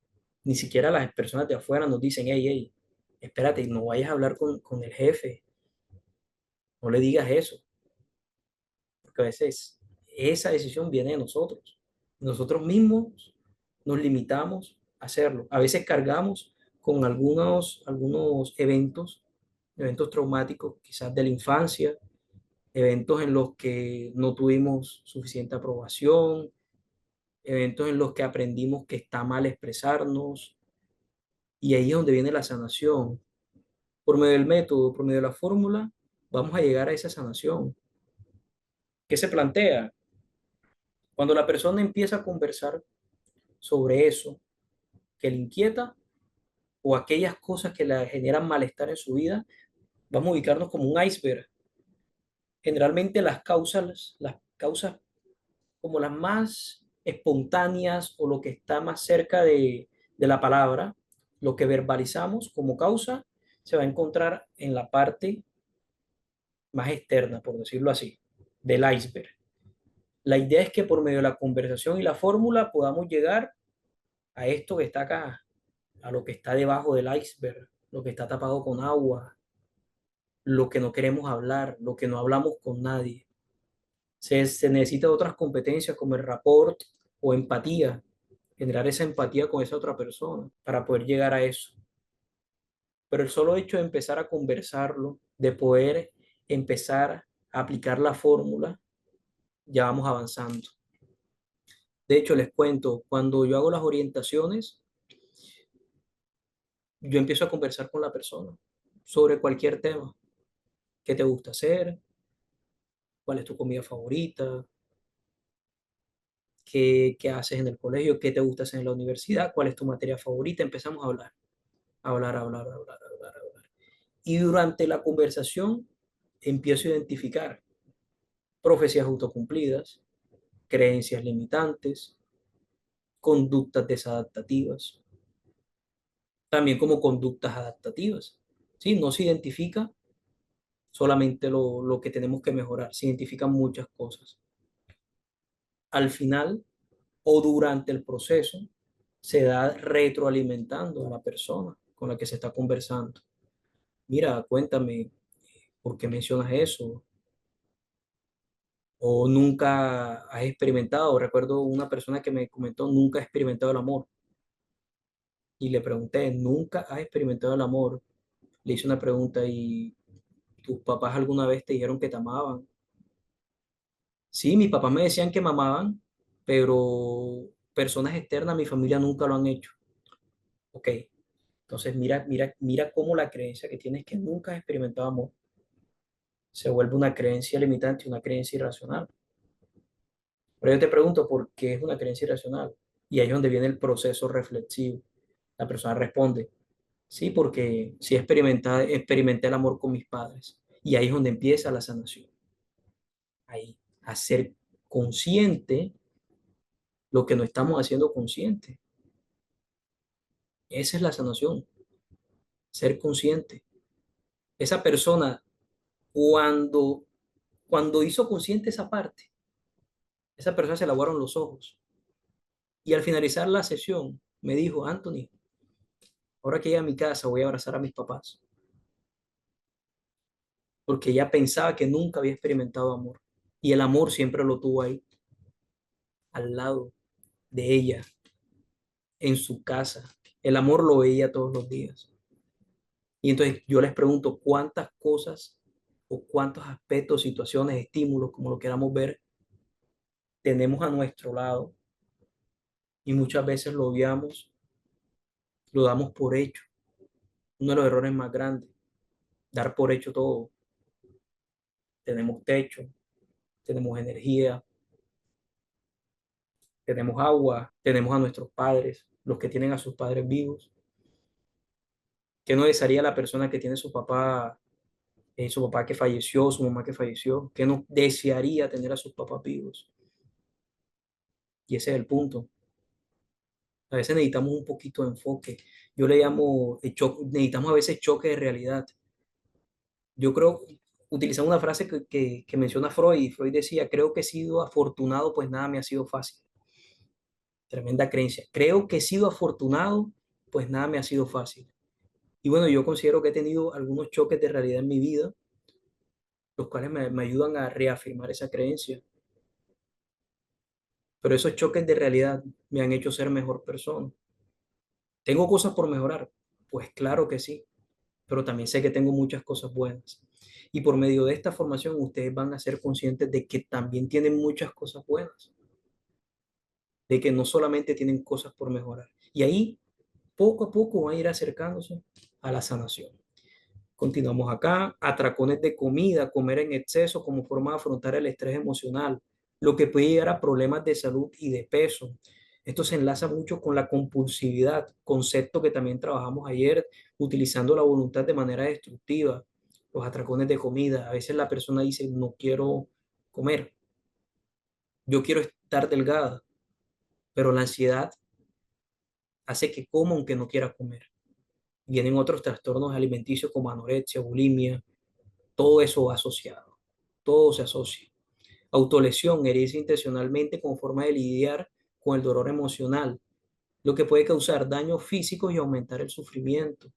Ni siquiera las personas de afuera nos dicen, hey, hey, espérate, no vayas a hablar con el jefe, no le digas eso, porque a veces esa decisión viene de nosotros. Nosotros mismos nos limitamos a hacerlo. A veces cargamos con algunos eventos traumáticos, quizás de la infancia, eventos en los que no tuvimos suficiente aprobación, eventos en los que aprendimos que está mal expresarnos, y ahí es donde viene la sanación. Por medio del método, por medio de la fórmula, vamos a llegar a esa sanación. ¿Qué se plantea? Cuando la persona empieza a conversar sobre eso que le inquieta o aquellas cosas que le generan malestar en su vida, vamos a ubicarnos como un iceberg. Generalmente las causas como las más espontáneas o lo que está más cerca de la palabra, lo que verbalizamos como causa, se va a encontrar en la parte más externa, por decirlo así, del iceberg. La idea es que por medio de la conversación y la fórmula podamos llegar a esto que está acá, a lo que está debajo del iceberg, lo que está tapado con agua, lo que no queremos hablar, lo que no hablamos con nadie. Se necesita otras competencias como el rapport o empatía, generar esa empatía con esa otra persona para poder llegar a eso. Pero el solo hecho de empezar a conversarlo, de poder empezar a aplicar la fórmula, ya vamos avanzando. De hecho, les cuento, cuando yo hago las orientaciones, yo empiezo a conversar con la persona sobre cualquier tema. ¿Qué te gusta hacer? ¿Cuál es tu comida favorita? ¿Qué haces en el colegio? ¿Qué te gusta hacer en la universidad? ¿Cuál es tu materia favorita? Empezamos a hablar, a hablar, a hablar, a hablar, a hablar, a hablar. Y durante la conversación empiezo a identificar profecías autocumplidas, creencias limitantes, conductas desadaptativas, también como conductas adaptativas. ¿Sí? No se identifica solamente lo que tenemos que mejorar, se identifican muchas cosas. Al final o durante el proceso se da retroalimentando a la persona con la que se está conversando. Mira, cuéntame, ¿por qué mencionas eso? O nunca has experimentado. Recuerdo una persona que me comentó, nunca ha experimentado el amor. Y le pregunté, ¿nunca has experimentado el amor? Le hice una pregunta y ¿tus papás alguna vez te dijeron que te amaban? Sí, mis papás me decían que me amaban, pero personas externas a mi familia nunca lo han hecho. Ok, entonces mira, mira, mira cómo la creencia que tienes que nunca has experimentado amor se vuelve una creencia limitante, una creencia irracional. Pero yo te pregunto, ¿por qué es una creencia irracional? Y ahí es donde viene el proceso reflexivo. La persona responde, sí, porque sí experimenté el amor con mis padres. Y ahí es donde empieza la sanación. Ahí, a ser consciente lo que no estamos haciendo consciente. Esa es la sanación, ser consciente. Esa persona, cuando, cuando hizo consciente esa parte, esa persona se le aguaron los ojos. Y al finalizar la sesión, me dijo, Anthony, ahora que llegue a mi casa voy a abrazar a mis papás, porque ella pensaba que nunca había experimentado amor. Y el amor siempre lo tuvo ahí, al lado de ella, en su casa. El amor lo veía todos los días. Y entonces yo les pregunto cuántas cosas o cuántos aspectos, situaciones, estímulos, como lo queramos ver, tenemos a nuestro lado y muchas veces lo odiamos, lo damos por hecho. Uno de los errores más grandes, dar por hecho todo. Tenemos techo, tenemos energía, tenemos agua, tenemos a nuestros padres, los que tienen a sus padres vivos. ¿Qué no desearía la persona que tiene su papá que falleció, su mamá que falleció? ¿Qué no desearía tener a sus papás vivos? Y ese es el punto. A veces necesitamos un poquito de enfoque. Yo le llamo, necesitamos a veces choque de realidad. Yo creo, utilizando una frase que menciona Freud, Freud decía, creo que he sido afortunado, pues nada me ha sido fácil. Tremenda creencia. Creo que he sido afortunado, pues nada me ha sido fácil. Y bueno, yo considero que he tenido algunos choques de realidad en mi vida, los cuales me ayudan a reafirmar esa creencia. Pero esos choques de realidad me han hecho ser mejor persona. ¿Tengo cosas por mejorar? Pues claro que sí, pero también sé que tengo muchas cosas buenas. Y por medio de esta formación ustedes van a ser conscientes de que también tienen muchas cosas buenas, de que no solamente tienen cosas por mejorar. Y ahí poco a poco van a ir acercándose a la sanación. Continuamos acá. Atracones de comida, comer en exceso como forma de afrontar el estrés emocional, lo que puede llegar a problemas de salud y de peso. Esto se enlaza mucho con la compulsividad, concepto que también trabajamos ayer, utilizando la voluntad de manera destructiva. Los atracones de comida. A veces la persona dice, no quiero comer, yo quiero estar delgada, pero la ansiedad hace que coma aunque no quiera comer. Vienen otros trastornos alimenticios como anorexia, bulimia, todo eso va asociado, todo se asocia. Autolesión, herirse intencionalmente como forma de lidiar con el dolor emocional, lo que puede causar daños físicos y aumentar el sufrimiento,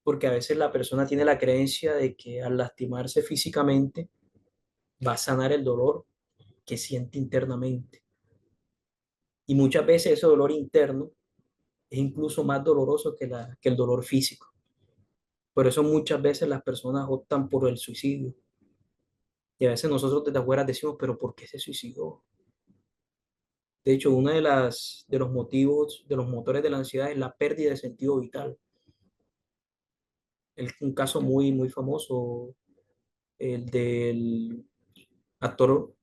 porque a veces la persona tiene la creencia de que al lastimarse físicamente va a sanar el dolor que siente internamente. Y muchas veces ese dolor interno es incluso más doloroso que el dolor físico. Por eso muchas veces las personas optan por el suicidio, Y a veces nosotros desde afuera decimos, pero ¿por qué se suicidó? De hecho, uno de los motivos, de los motores de la ansiedad es la pérdida de sentido vital. Un caso muy famoso, el del actor,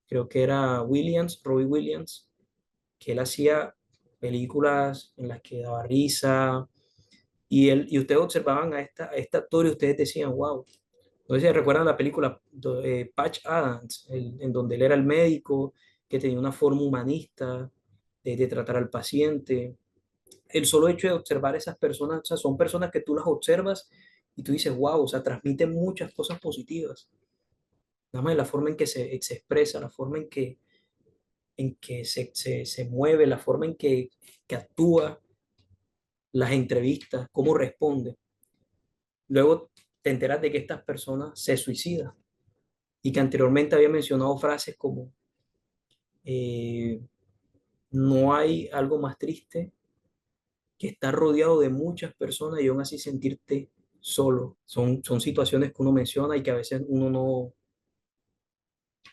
creo que era Williams, Robbie Williams, que él hacía películas en las que daba risa, y ustedes observaban a este actor y ustedes decían, wow. No sé si recuerdan la película Patch Adams, en donde él era el médico, que tenía una forma humanista de tratar al paciente. El solo hecho de observar esas personas, o sea, son personas que tú las observas y tú dices, wow, o sea, transmiten muchas cosas positivas. Nada más de la forma en que se expresa, la forma en que se mueve, la forma en que actúa, las entrevistas, cómo responde. Luego te enteras de que estas personas se suicidan y que anteriormente había mencionado frases como eh, no hay algo más triste que estar rodeado de muchas personas y aún así sentirte solo. Son situaciones que uno menciona y que a veces uno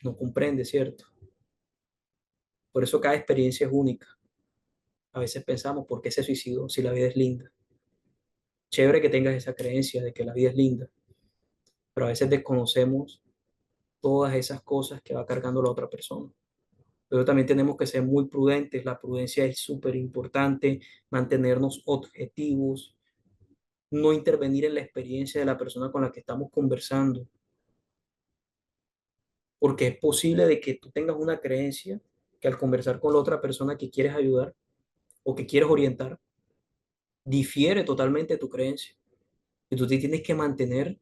no comprende, ¿cierto? Por eso cada experiencia es única. A veces pensamos, ¿por qué se suicidó si la vida es linda? Chévere que tengas esa creencia de que la vida es linda, pero a veces desconocemos todas esas cosas que va cargando la otra persona. Pero también tenemos que ser muy prudentes. La prudencia es súper importante, mantenernos objetivos, no intervenir en la experiencia de la persona con la que estamos conversando, porque es posible de que tú tengas una creencia que al conversar con la otra persona que quieres ayudar o que quieres orientar, difiere totalmente de tu creencia. Y tú te tienes que mantener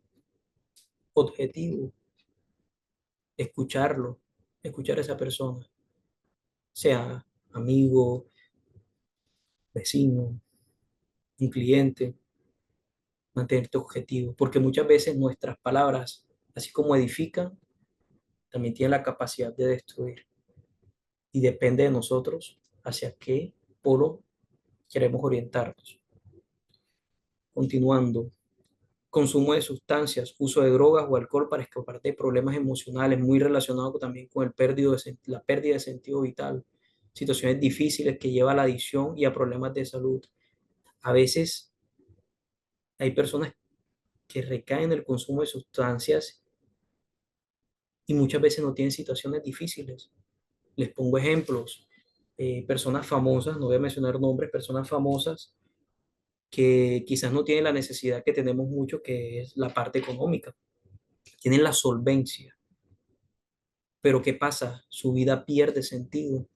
objetivo, escucharlo, escuchar a esa persona, sea amigo, vecino, un cliente, mantenerte objetivo, porque muchas veces nuestras palabras, así como edifican, también tienen la capacidad de destruir y depende de nosotros hacia qué polo queremos orientarnos. Continuando, consumo de sustancias, uso de drogas o alcohol para escapar de problemas emocionales, muy relacionado también con la pérdida de sentido vital, situaciones difíciles que lleva a la adicción y a problemas de salud. A veces hay personas que recaen en el consumo de sustancias y muchas veces no tienen situaciones difíciles. Les pongo ejemplos. Personas famosas, no voy a mencionar nombres, personas famosas que quizás no tienen la necesidad que tenemos mucho, que es la parte económica. Tienen la solvencia, pero ¿qué pasa? Su vida pierde sentido.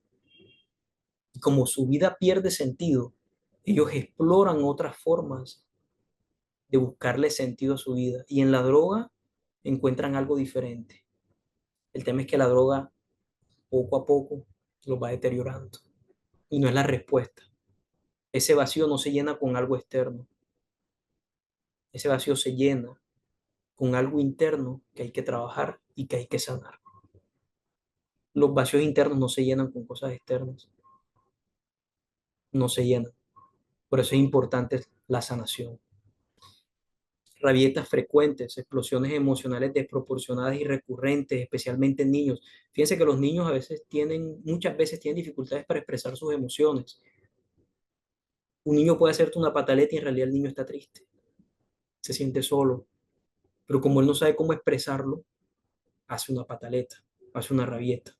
Y como su vida pierde sentido, ellos exploran otras formas de buscarle sentido a su vida. Y en la droga encuentran algo diferente. El tema es que la droga poco a poco los va deteriorando. Y no es la respuesta. Ese vacío no se llena con algo externo. Ese vacío se llena con algo interno que hay que trabajar y que hay que sanar. Los vacíos internos no se llenan con cosas externas, no se llenan. Por eso es importante la sanación. Rabietas frecuentes, explosiones emocionales desproporcionadas y recurrentes, especialmente en niños. Fíjense que los niños muchas veces tienen dificultades para expresar sus emociones. Un niño puede hacerte una pataleta y en realidad el niño está triste, se siente solo, pero como él no sabe cómo expresarlo, hace una pataleta, hace una rabieta.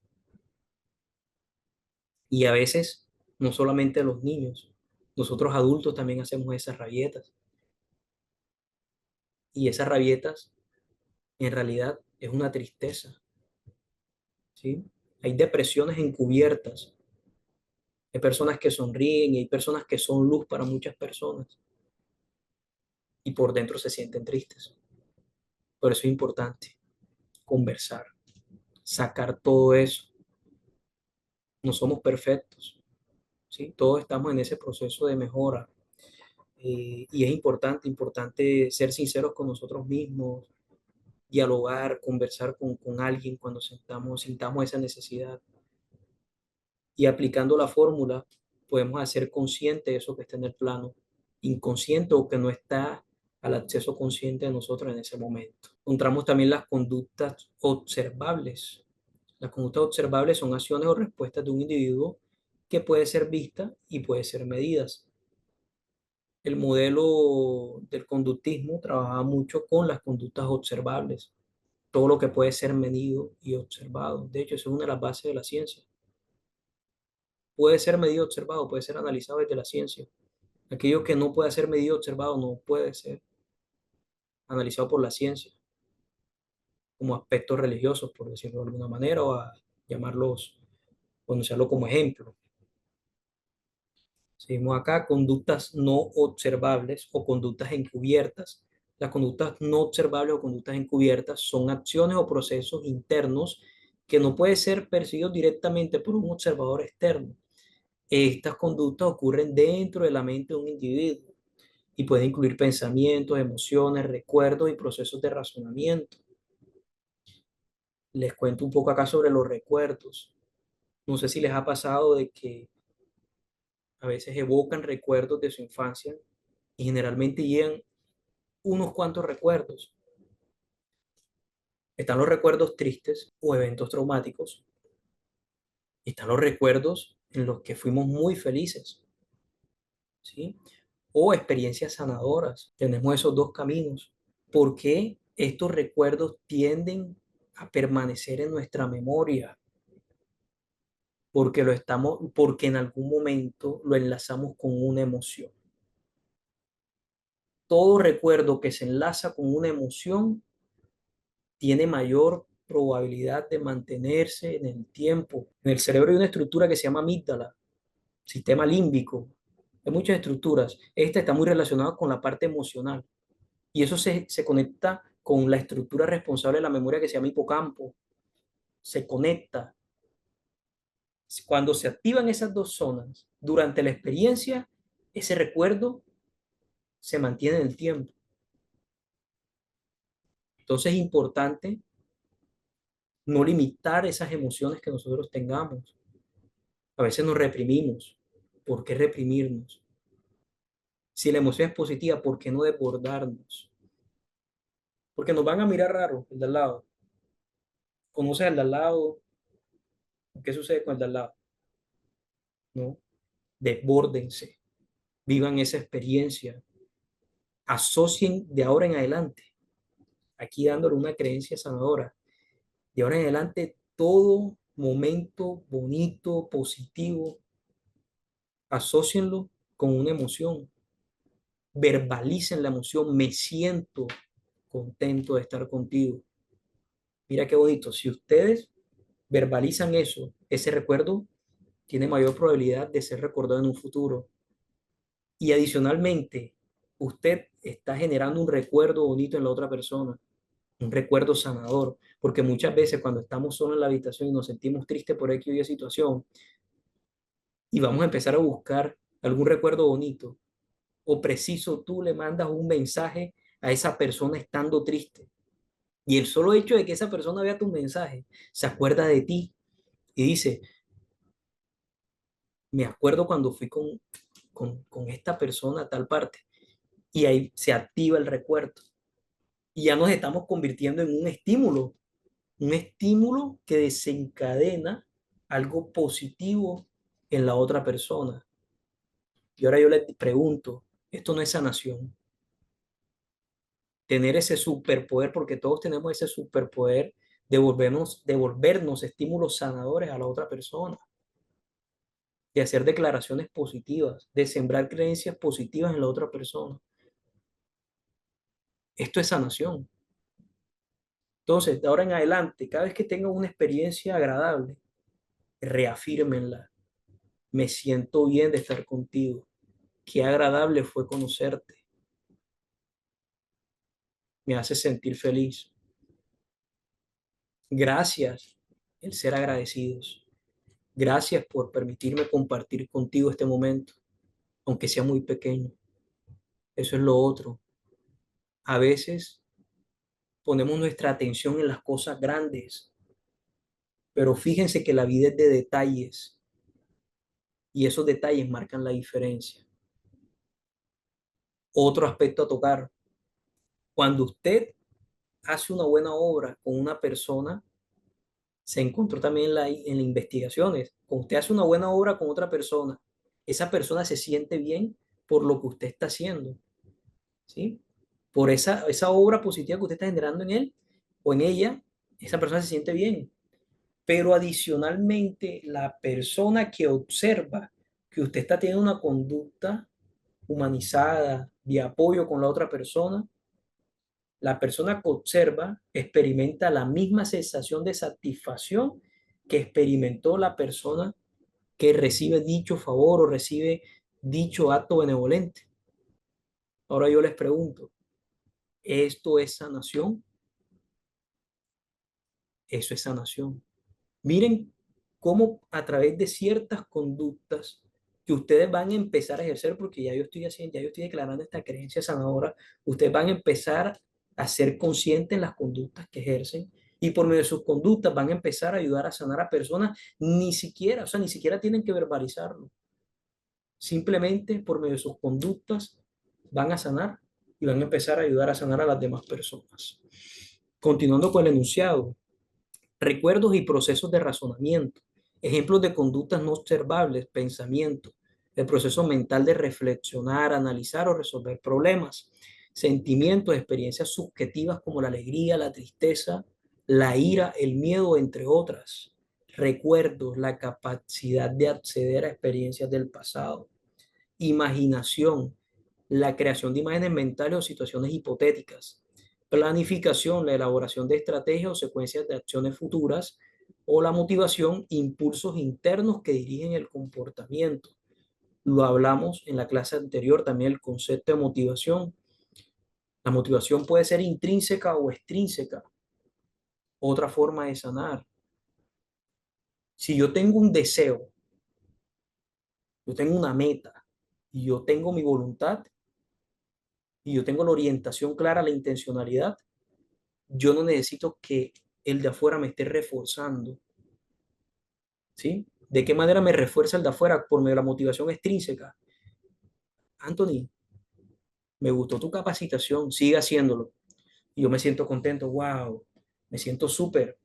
Y a veces, no solamente los niños, nosotros adultos también hacemos esas rabietas. Y esas rabietas, en realidad, es una tristeza, ¿sí? Hay depresiones encubiertas. Hay personas que sonríen y hay personas que son luz para muchas personas. Y por dentro se sienten tristes. Por eso es importante conversar, sacar todo eso. No somos perfectos, ¿sí? Todos estamos en ese proceso de mejora. Y es importante ser sinceros con nosotros mismos, dialogar, conversar con alguien cuando sintamos esa necesidad. Y aplicando la fórmula, podemos hacer consciente eso que está en el plano inconsciente o que no está al acceso consciente de nosotros en ese momento. Encontramos también las conductas observables. Las conductas observables son acciones o respuestas de un individuo que puede ser vista y puede ser medidas. El modelo del conductismo trabaja mucho con las conductas observables, todo lo que puede ser medido y observado. De hecho, eso es una de las bases de la ciencia. Puede ser medido, observado, puede ser analizado desde la ciencia. Aquello que no puede ser medido, observado, no puede ser analizado por la ciencia como aspectos religiosos, por decirlo de alguna manera, o a llamarlos, conocerlo como ejemplo. Seguimos acá, conductas no observables o conductas encubiertas. Las conductas no observables o conductas encubiertas son acciones o procesos internos que no pueden ser percibidos directamente por un observador externo. Estas conductas ocurren dentro de la mente de un individuo y pueden incluir pensamientos, emociones, recuerdos y procesos de razonamiento. Les cuento un poco acá sobre los recuerdos. No sé si les ha pasado de que a veces evocan recuerdos de su infancia y generalmente llegan unos cuantos recuerdos. Están los recuerdos tristes o eventos traumáticos. Y están los recuerdos en los que fuimos muy felices, ¿sí? O experiencias sanadoras. Tenemos esos dos caminos. ¿Por qué estos recuerdos tienden a permanecer en nuestra memoria? Porque en algún momento lo enlazamos con una emoción. Todo recuerdo que se enlaza con una emoción tiene mayor probabilidad de mantenerse en el tiempo. En el cerebro hay una estructura que se llama amígdala, sistema límbico. Hay muchas estructuras. Esta está muy relacionada con la parte emocional y eso se conecta con la estructura responsable de la memoria que se llama hipocampo. Se conecta. Cuando se activan esas dos zonas durante la experiencia, ese recuerdo se mantiene en el tiempo. Entonces es importante no limitar esas emociones que nosotros tengamos. A veces nos reprimimos. ¿Por qué reprimirnos? Si la emoción es positiva, ¿por qué no desbordarnos? Porque nos van a mirar raro el de al lado. ¿Conoces al de al lado? ¿Qué sucede con el de al lado? No, desbórdense, vivan esa experiencia, asocien de ahora en adelante, aquí dándole una creencia sanadora, de ahora en adelante todo momento bonito, positivo, asócienlo con una emoción, verbalicen la emoción, me siento contento de estar contigo. Mira qué bonito, si ustedes verbalizan eso, ese recuerdo tiene mayor probabilidad de ser recordado en un futuro. Y adicionalmente, usted está generando un recuerdo bonito en la otra persona, un recuerdo sanador, porque muchas veces cuando estamos solos en la habitación y nos sentimos tristes por X o Y situación y vamos a empezar a buscar algún recuerdo bonito, o preciso tú le mandas un mensaje a esa persona estando triste y el solo hecho de que esa persona vea tu mensaje, se acuerda de ti y dice, me acuerdo cuando fui con esta persona a tal parte y ahí se activa el recuerdo y ya nos estamos convirtiendo en un estímulo que desencadena algo positivo en la otra persona. Y ahora yo le pregunto, ¿esto no es sanación? Tener ese superpoder, porque todos tenemos ese superpoder de devolvernos estímulos sanadores a la otra persona, de hacer declaraciones positivas, de sembrar creencias positivas en la otra persona. Esto es sanación. Entonces, de ahora en adelante, cada vez que tengan una experiencia agradable, reafírmenla. Me siento bien de estar contigo. Qué agradable fue conocerte. Me hace sentir feliz. Gracias, el ser agradecidos. Gracias por permitirme compartir contigo este momento, aunque sea muy pequeño. Eso es lo otro. A veces ponemos nuestra atención en las cosas grandes, pero fíjense que la vida es de detalles y esos detalles marcan la diferencia. Otro aspecto a tocar. Cuando usted hace una buena obra con una persona, se encontró también en las investigaciones, cuando usted hace una buena obra con otra persona, esa persona se siente bien por lo que usted está haciendo, ¿sí? Por esa obra positiva que usted está generando en él o en ella, esa persona se siente bien. Pero adicionalmente, la persona que observa que usted está teniendo una conducta humanizada, de apoyo con la otra persona, la persona que observa experimenta la misma sensación de satisfacción que experimentó la persona que recibe dicho favor o recibe dicho acto benevolente. Ahora yo les pregunto, ¿esto es sanación? Eso es sanación. Miren cómo a través de ciertas conductas que ustedes van a empezar a ejercer, porque ya yo estoy haciendo, ya yo estoy declarando esta creencia sanadora, ustedes van a empezar a ser conscientes en las conductas que ejercen y por medio de sus conductas van a empezar a ayudar a sanar a personas, ni siquiera, o sea, ni siquiera tienen que verbalizarlo. Simplemente por medio de sus conductas van a sanar y van a empezar a ayudar a sanar a las demás personas. Continuando con el enunciado, recuerdos y procesos de razonamiento, ejemplos de conductas no observables, pensamiento, el proceso mental de reflexionar, analizar o resolver problemas, sentimientos, experiencias subjetivas como la alegría, la tristeza, la ira, el miedo, entre otras, recuerdos, la capacidad de acceder a experiencias del pasado, imaginación, la creación de imágenes mentales o situaciones hipotéticas, planificación, la elaboración de estrategias o secuencias de acciones futuras, o la motivación, impulsos internos que dirigen el comportamiento. Lo hablamos en la clase anterior también, el concepto de motivación. La motivación puede ser intrínseca o extrínseca. Otra forma de sanar. Si yo tengo un deseo, yo tengo una meta y yo tengo mi voluntad y yo tengo la orientación clara, la intencionalidad, yo no necesito que el de afuera me esté reforzando, ¿sí? ¿De qué manera me refuerza el de afuera? Por medio de la motivación extrínseca. Anthony, me gustó tu capacitación, sigue haciéndolo. Y yo me siento contento, wow, me siento súper,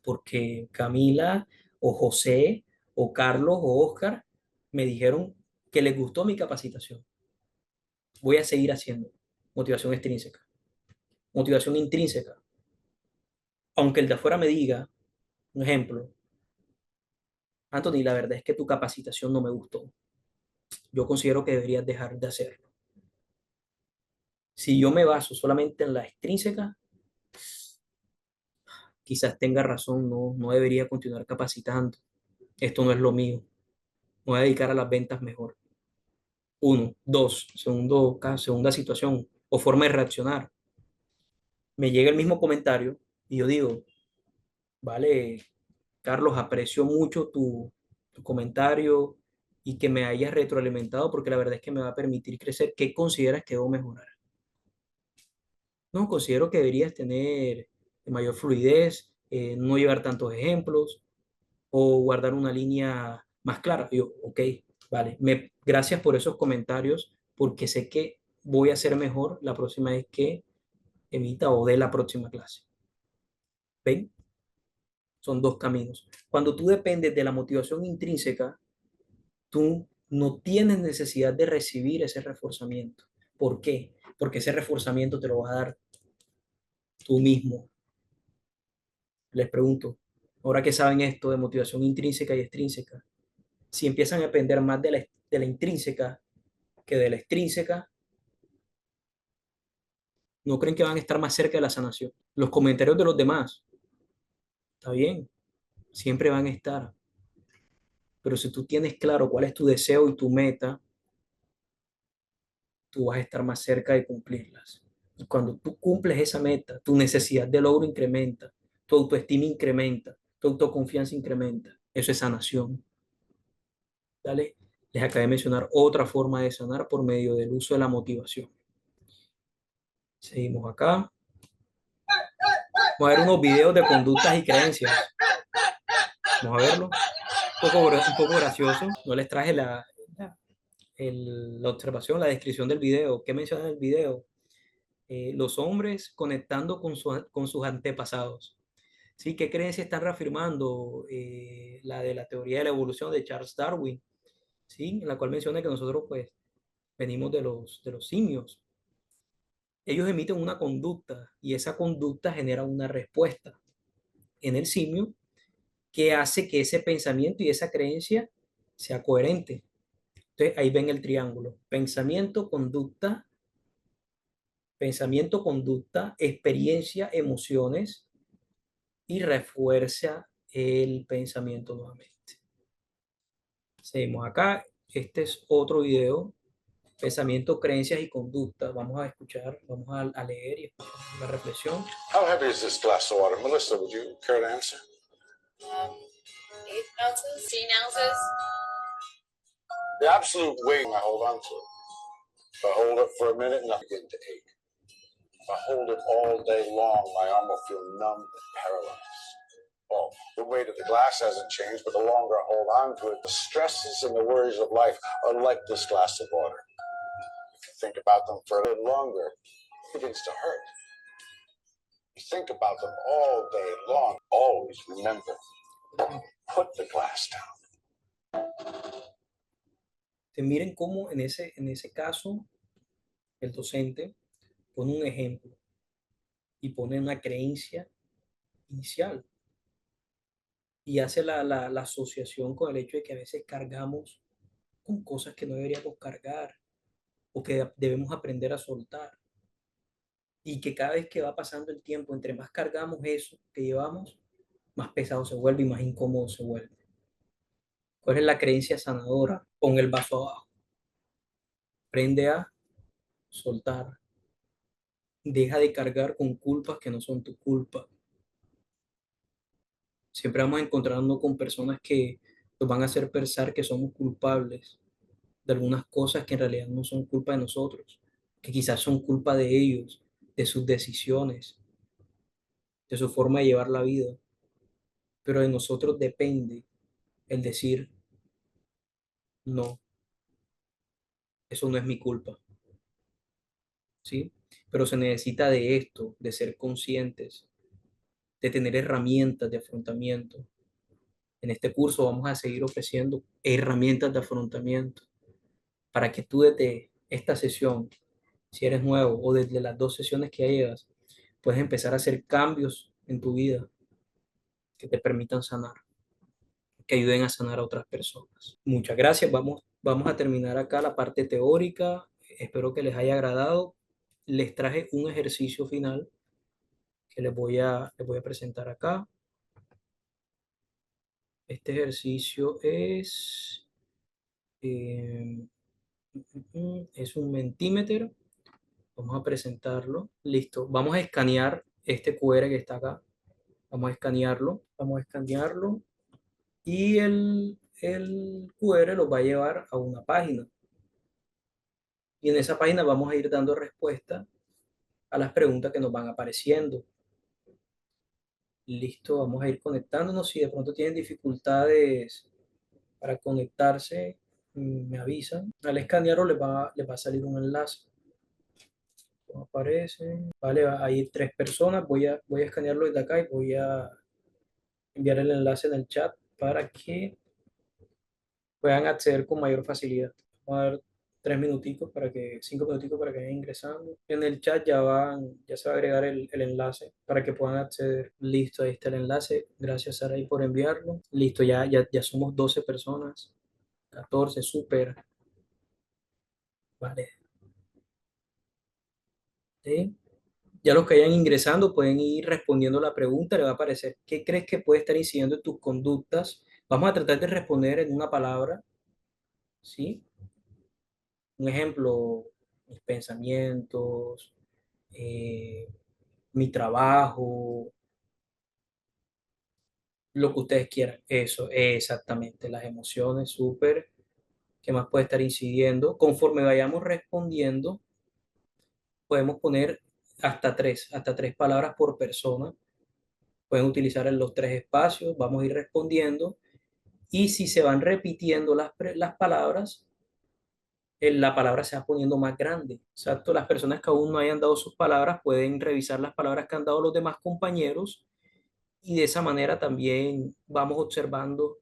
porque Camila o José o Carlos o Oscar me dijeron que les gustó mi capacitación. Voy a seguir haciendo. Motivación extrínseca. Motivación intrínseca. Aunque el de afuera me diga, un ejemplo, Anthony, la verdad es que tu capacitación no me gustó. Yo considero que deberías dejar de hacerlo. Si yo me baso solamente en la extrínseca, quizás tenga razón, no debería continuar capacitando. Esto no es lo mío. Me voy a dedicar a las ventas mejor. Uno, dos, segunda situación o forma de reaccionar. Me llega el mismo comentario y yo digo, vale, Carlos, aprecio mucho tu comentario y que me hayas retroalimentado porque la verdad es que me va a permitir crecer. ¿Qué consideras que debo mejorar? No, considero que deberías tener mayor fluidez, no llevar tantos ejemplos o guardar una línea más clara. Yo, ok, vale, gracias por esos comentarios porque sé que voy a hacer mejor la próxima vez que emita o dé la próxima clase. ¿Ven? Son dos caminos. Cuando tú dependes de la motivación intrínseca, tú no tienes necesidad de recibir ese reforzamiento. ¿Por qué? Porque ese reforzamiento te lo vas a dar tú mismo. Les pregunto, ahora que saben esto de motivación intrínseca y extrínseca, si empiezan a depender más de la intrínseca que de la extrínseca, ¿no creen que van a estar más cerca de la sanación? Los comentarios de los demás, está bien, siempre van a estar, pero si tú tienes claro cuál es tu deseo y tu meta, tú vas a estar más cerca de cumplirlas. Y cuando tú cumples esa meta, tu necesidad de logro incrementa, tu autoestima incrementa, tu autoconfianza incrementa. Eso es sanación. ¿Dale? Les acabé de mencionar otra forma de sanar por medio del uso de la motivación. Seguimos acá. Vamos a ver unos videos de conductas y creencias. Vamos a verlo. Un poco gracioso. No les traje la observación, la descripción del video. ¿Qué menciona en el video? los hombres conectando con sus antepasados. ¿Sí? ¿Qué creencia están reafirmando? La de la teoría de la evolución de Charles Darwin, ¿sí? En la cual menciona que nosotros pues venimos de los simios. Ellos emiten una conducta y esa conducta genera una respuesta en el simio que hace que ese pensamiento y esa creencia sea coherente. Entonces ahí ven el triángulo. Pensamiento, conducta, experiencia, emociones y refuerza el pensamiento nuevamente. Seguimos acá. Este es otro video. Pensamiento, creencias y conducta. Vamos a escuchar, vamos a leer y escuchar la reflexión. How heavy is this glass of water? Melissa, would you care to answer? 8 ounces, 16 ounces. The absolute weight, I hold on to it. If I hold it for a minute, and I begin to ache. If I hold it all day long, my arm will feel numb and paralyzed. Oh, the weight of the glass hasn't changed, but the longer I hold on to it, the stresses and the worries of life are like this glass of water. If you think about them for a little longer, it begins to hurt. You think about them all day long. Always remember, put the glass down. Miren cómo en ese caso el docente pone un ejemplo y pone una creencia inicial y hace la asociación con el hecho de que a veces cargamos con cosas que no deberíamos cargar o que debemos aprender a soltar y que cada vez que va pasando el tiempo, entre más cargamos eso que llevamos, más pesado se vuelve y más incómodo se vuelve. ¿Cuál es la creencia sanadora? Pon el vaso abajo. Aprende a soltar. Deja de cargar con culpas que no son tu culpa. Siempre vamos encontrando con personas que nos van a hacer pensar que somos culpables de algunas cosas que en realidad no son culpa de nosotros, que quizás son culpa de ellos, de sus decisiones, de su forma de llevar la vida. Pero de nosotros depende el decir, no, eso no es mi culpa, ¿sí? Pero se necesita de esto, de ser conscientes, de tener herramientas de afrontamiento. En este curso vamos a seguir ofreciendo herramientas de afrontamiento para que tú desde esta sesión, si eres nuevo, o desde las 2 sesiones que ya llevas, puedes empezar a hacer cambios en tu vida que te permitan sanar, que ayuden a sanar a otras personas. Muchas gracias. Vamos a terminar acá la parte teórica. Espero que les haya agradado. Les traje un ejercicio final que les voy a presentar acá. Este ejercicio eh, es un mentímetro. Vamos a presentarlo. Listo. Vamos a escanear este QR que está acá. Vamos a escanearlo. Vamos a escanearlo. Y el QR lo va a llevar a una página. Y en esa página vamos a ir dando respuesta a las preguntas que nos van apareciendo. Listo, vamos a ir conectándonos. Si de pronto tienen dificultades para conectarse, me avisan. Al escanearlo les va a salir un enlace. Como aparece. Vale, hay 3 personas. Voy a escanearlo desde acá y voy a enviar el enlace en el chat para que puedan acceder con mayor facilidad. Vamos a dar 3 minuticos 5 minuticos para que vayan ingresando. En el chat ya se va a agregar el enlace para que puedan acceder. Listo, ahí está el enlace. Gracias, Saraí, por enviarlo. Listo, ya somos 12 personas. 14, súper. Vale. ¿Sí? Ya los que hayan ingresando pueden ir respondiendo la pregunta. Le va a aparecer, ¿qué crees que puede estar incidiendo en tus conductas? Vamos a tratar de responder en una palabra, ¿sí? Un ejemplo, mis pensamientos, eh, mi trabajo, lo que ustedes quieran. Eso, exactamente, las emociones, súper. ¿Qué más puede estar incidiendo? Conforme vayamos respondiendo, podemos poner hasta tres palabras por persona. Pueden utilizar en los 3 espacios, vamos a ir respondiendo. Y si se van repitiendo las palabras, la palabra se va poniendo más grande. Exacto, las personas que aún no hayan dado sus palabras pueden revisar las palabras que han dado los demás compañeros y de esa manera también vamos observando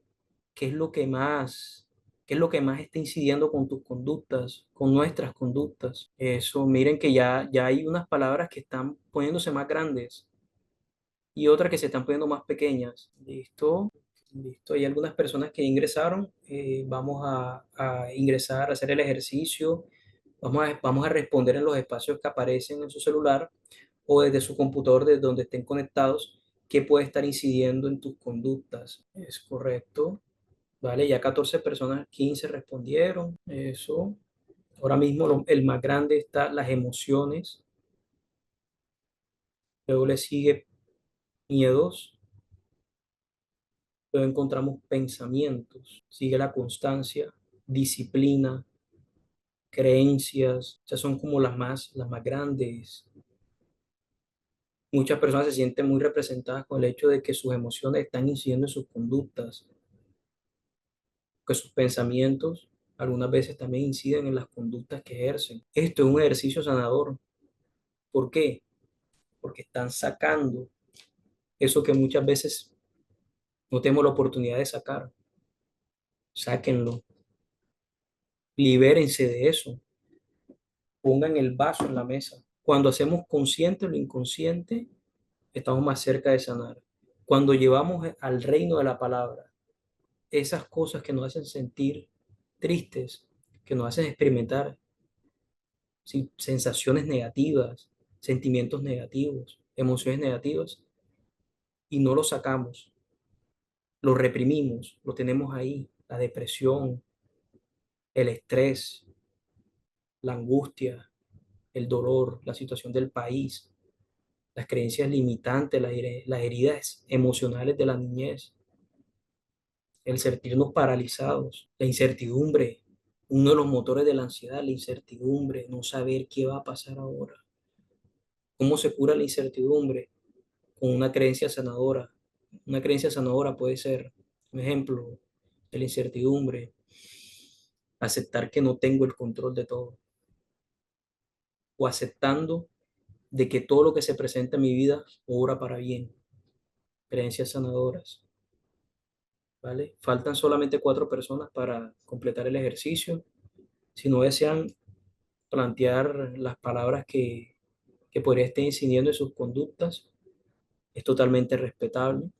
qué es lo que más, qué es lo que más está incidiendo con tus conductas, con nuestras conductas. Eso, miren que ya hay unas palabras que están poniéndose más grandes y otras que se están poniendo más pequeñas. ¿Listo? Listo. Hay algunas personas que ingresaron. Vamos a ingresar, a hacer el ejercicio. Vamos a responder en los espacios que aparecen en su celular o desde su computador, desde donde estén conectados, qué puede estar incidiendo en tus conductas. Es correcto. Vale, ya 14 personas, 15 respondieron. Eso. Ahora mismo el más grande está las emociones. Luego le sigue miedos. Luego encontramos pensamientos. Sigue la constancia, disciplina, creencias. Esas son como las más grandes. Muchas personas se sienten muy representadas con el hecho de que sus emociones están incidiendo en sus conductas, que sus pensamientos algunas veces también inciden en las conductas que ejercen. Esto es un ejercicio sanador. ¿Por qué? Porque están sacando eso que muchas veces no tenemos la oportunidad de sacar. Sáquenlo, libérense de eso, pongan el vaso en la mesa. Cuando hacemos consciente lo inconsciente, estamos más cerca de sanar. Cuando llevamos al reino de la palabra esas cosas que nos hacen sentir tristes, que nos hacen experimentar ¿sí? Sensaciones negativas, sentimientos negativos, emociones negativas, y no lo sacamos, lo reprimimos, lo tenemos ahí, la depresión, el estrés, la angustia, el dolor, la situación del país, las creencias limitantes, las heridas emocionales de la niñez, el sentirnos paralizados, la incertidumbre, uno de los motores de la ansiedad, la incertidumbre, no saber qué va a pasar ahora. ¿Cómo se cura la incertidumbre? Con una creencia sanadora. Una creencia sanadora puede ser, un ejemplo, de la incertidumbre, aceptar que no tengo el control de todo, o aceptando de que todo lo que se presenta en mi vida obra para bien. Creencias sanadoras, ¿vale? Faltan solamente 4 personas para completar el ejercicio. Si no desean plantear las palabras que podría estar incidiendo en sus conductas, es totalmente respetable,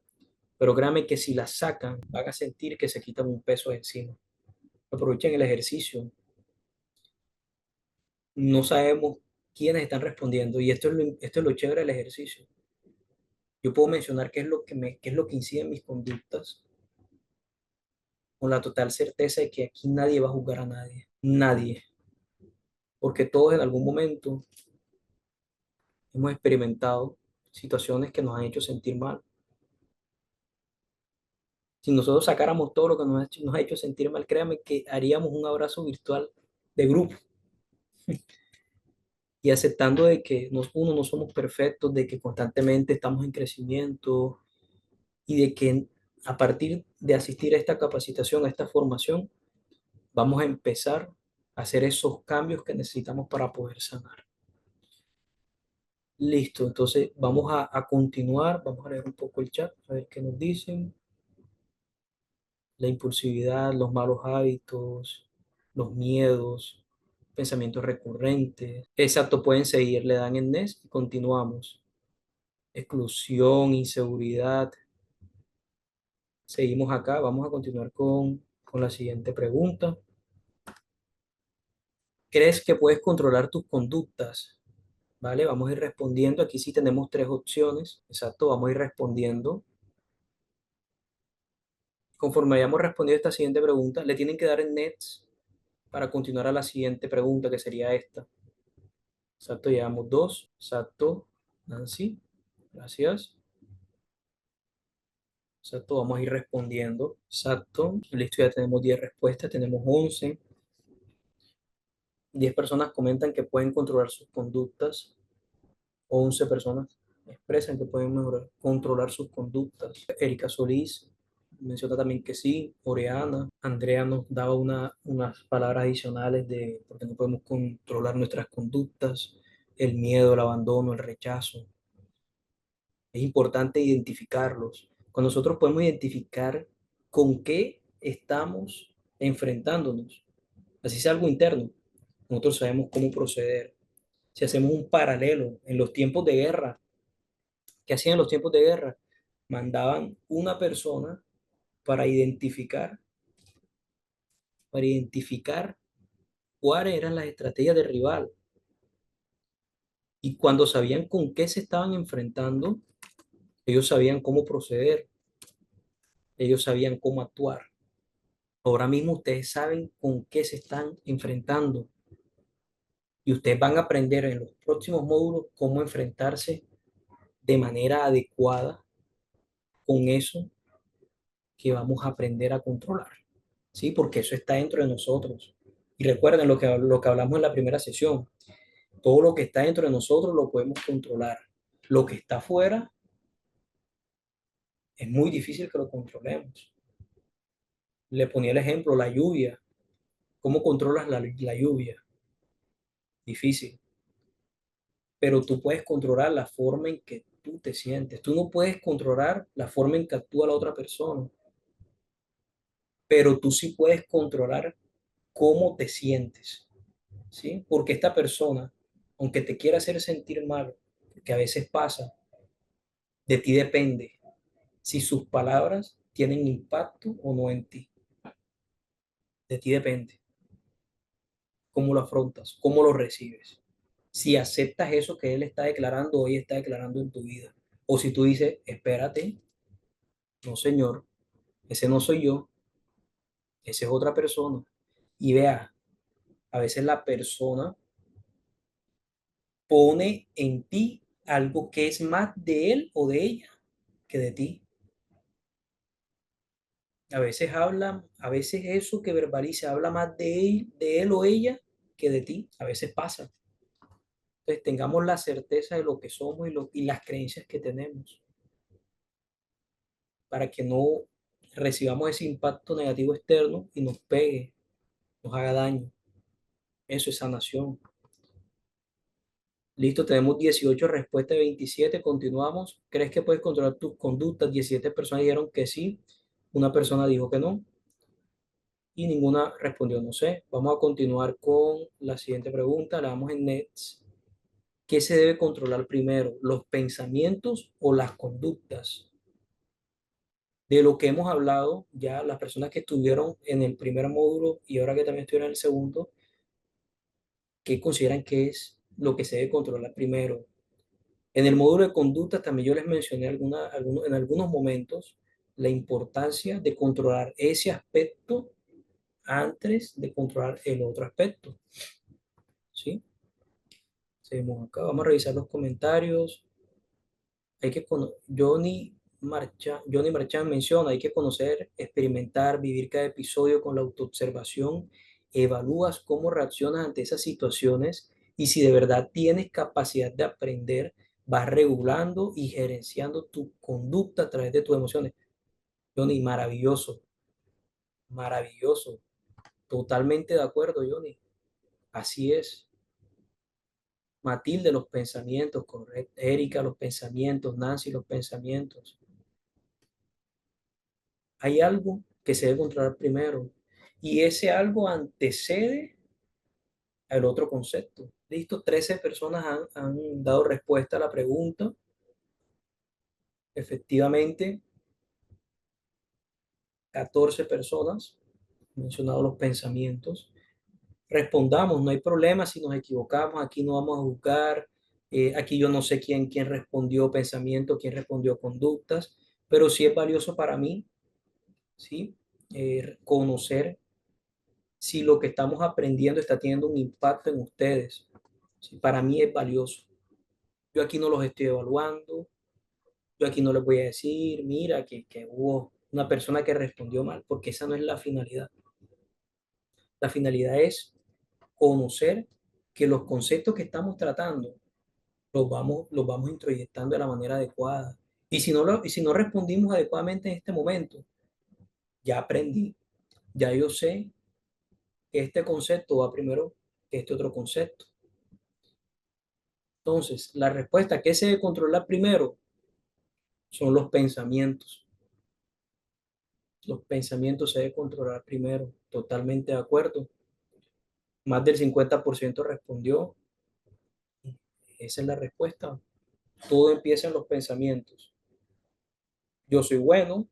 pero créanme que si las sacan, van a sentir que se quitan un peso de encima. Aprovechen el ejercicio. No sabemos quiénes están respondiendo y esto es lo chévere del ejercicio. Yo puedo mencionar qué es lo que incide en mis conductas con la total certeza de que aquí nadie va a juzgar a nadie. Nadie. Porque todos en algún momento hemos experimentado situaciones que nos han hecho sentir mal. Si nosotros sacáramos todo lo que nos ha hecho sentir mal, créame que haríamos un abrazo virtual de grupo y aceptando de que uno, no somos perfectos, de que constantemente estamos en crecimiento y de que a partir de asistir a esta capacitación, a esta formación, vamos a empezar a hacer esos cambios que necesitamos para poder sanar. Listo, entonces vamos a continuar, vamos a leer un poco el chat, a ver qué nos dicen. La impulsividad, los malos hábitos, los miedos, pensamientos recurrentes. Exacto, pueden seguir, le dan en next y continuamos. Exclusión, inseguridad. Seguimos acá, vamos a continuar con la siguiente pregunta. ¿Crees que puedes controlar tus conductas? ¿Vale? Vamos a ir respondiendo. Aquí sí tenemos 3 opciones. Exacto, vamos a ir respondiendo. Conforme hayamos respondido esta siguiente pregunta, le tienen que dar en next para continuar a la siguiente pregunta, que sería esta. Exacto, llevamos 2. Exacto, Nancy. Gracias. Exacto, vamos a ir respondiendo. Exacto. Listo, ya tenemos 10 respuestas, tenemos 11. 10 personas comentan que pueden controlar sus conductas. 11 personas expresan que pueden controlar sus conductas. Erika Solís, menciona también que sí. Oriana, Andrea nos daba unas palabras adicionales de porque no podemos controlar nuestras conductas, el miedo, el abandono, el rechazo. Es importante identificarlos. Cuando nosotros podemos identificar con qué estamos enfrentándonos, así sea algo interno, nosotros sabemos cómo proceder. Si hacemos un paralelo en los tiempos de guerra, ¿qué hacían en los tiempos de guerra? Mandaban una persona para identificar, para identificar cuáles eran las estrategias del rival. Y cuando sabían con qué se estaban enfrentando, ellos sabían cómo proceder, ellos sabían cómo actuar. Ahora mismo ustedes saben con qué se están enfrentando y ustedes van a aprender en los próximos módulos cómo enfrentarse de manera adecuada con eso que vamos a aprender a controlar, ¿sí? Porque eso está dentro de nosotros. Y recuerden lo que hablamos en la primera sesión, todo lo que está dentro de nosotros lo podemos controlar. Lo que está afuera es muy difícil que lo controlemos. Le ponía el ejemplo, la lluvia. ¿Cómo controlas la lluvia? Difícil. Pero tú puedes controlar la forma en que tú te sientes. Tú no puedes controlar la forma en que actúa la otra persona, pero tú sí puedes controlar cómo te sientes, ¿sí? Porque esta persona, aunque te quiera hacer sentir mal, que a veces pasa, de ti depende si sus palabras tienen impacto o no en ti. De ti depende cómo lo afrontas, cómo lo recibes. Si aceptas eso que él está declarando o ella está declarando en tu vida. O si tú dices, espérate, no señor, ese no soy yo, esa es otra persona. Y vea, a veces la persona pone en ti algo que es más de él o de ella que de ti. A veces habla, a veces eso que verbaliza habla más de él o ella que de ti. A veces pasa. Entonces tengamos la certeza de lo que somos y las creencias que tenemos para que no recibamos ese impacto negativo externo y nos pegue, nos haga daño. Eso es sanación. Listo, tenemos 18 respuestas de 27. Continuamos. ¿Crees que puedes controlar tus conductas? 17 personas dijeron que sí. Una persona dijo que no. Y ninguna respondió no sé. Vamos a continuar con la siguiente pregunta. La damos en Nets. ¿Qué se debe controlar primero? ¿Los pensamientos o las conductas? De lo que hemos hablado, ya las personas que estuvieron en el primer módulo y ahora que también estuvieron en el segundo, ¿qué consideran que es lo que se debe controlar primero? En el módulo de conducta también yo les mencioné en algunos momentos la importancia de controlar ese aspecto antes de controlar el otro aspecto. ¿Sí? Seguimos acá, vamos a revisar los comentarios. Hay que Johnny Marchán menciona, hay que conocer, experimentar, vivir cada episodio con la autoobservación. Evalúas cómo reaccionas ante esas situaciones y si de verdad tienes capacidad de aprender, vas regulando y gerenciando tu conducta a través de tus emociones. Johnny, maravilloso, maravilloso. Totalmente de acuerdo, Johnny. Así es. Matilde, los pensamientos, correcto. Erika, los pensamientos. Nancy, los pensamientos. Hay algo que se debe controlar primero y ese algo antecede al otro concepto. Listo, 13 personas han dado respuesta a la pregunta. Efectivamente, 14 personas han mencionado los pensamientos. Respondamos, no hay problema si nos equivocamos, aquí no vamos a juzgar, aquí yo no sé quién respondió pensamiento, quién respondió conductas, pero sí es valioso para mí, ¿sí? Conocer si lo que estamos aprendiendo está teniendo un impacto en ustedes. Sí, para mí es valioso. Yo aquí no los estoy evaluando, yo aquí no les voy a decir, mira, que hubo una persona que respondió mal, porque esa no es la finalidad. La finalidad es conocer que los conceptos que estamos tratando los vamos introyectando de la manera adecuada. Y si no respondimos adecuadamente en este momento, Ya aprendí, ya yo sé que este concepto va primero que este otro concepto. Entonces, la respuesta que se debe controlar primero son los pensamientos. Los pensamientos se deben controlar primero. Totalmente de acuerdo. Más del 50% respondió. Esa es la respuesta. Todo empieza en los pensamientos. Yo soy bueno,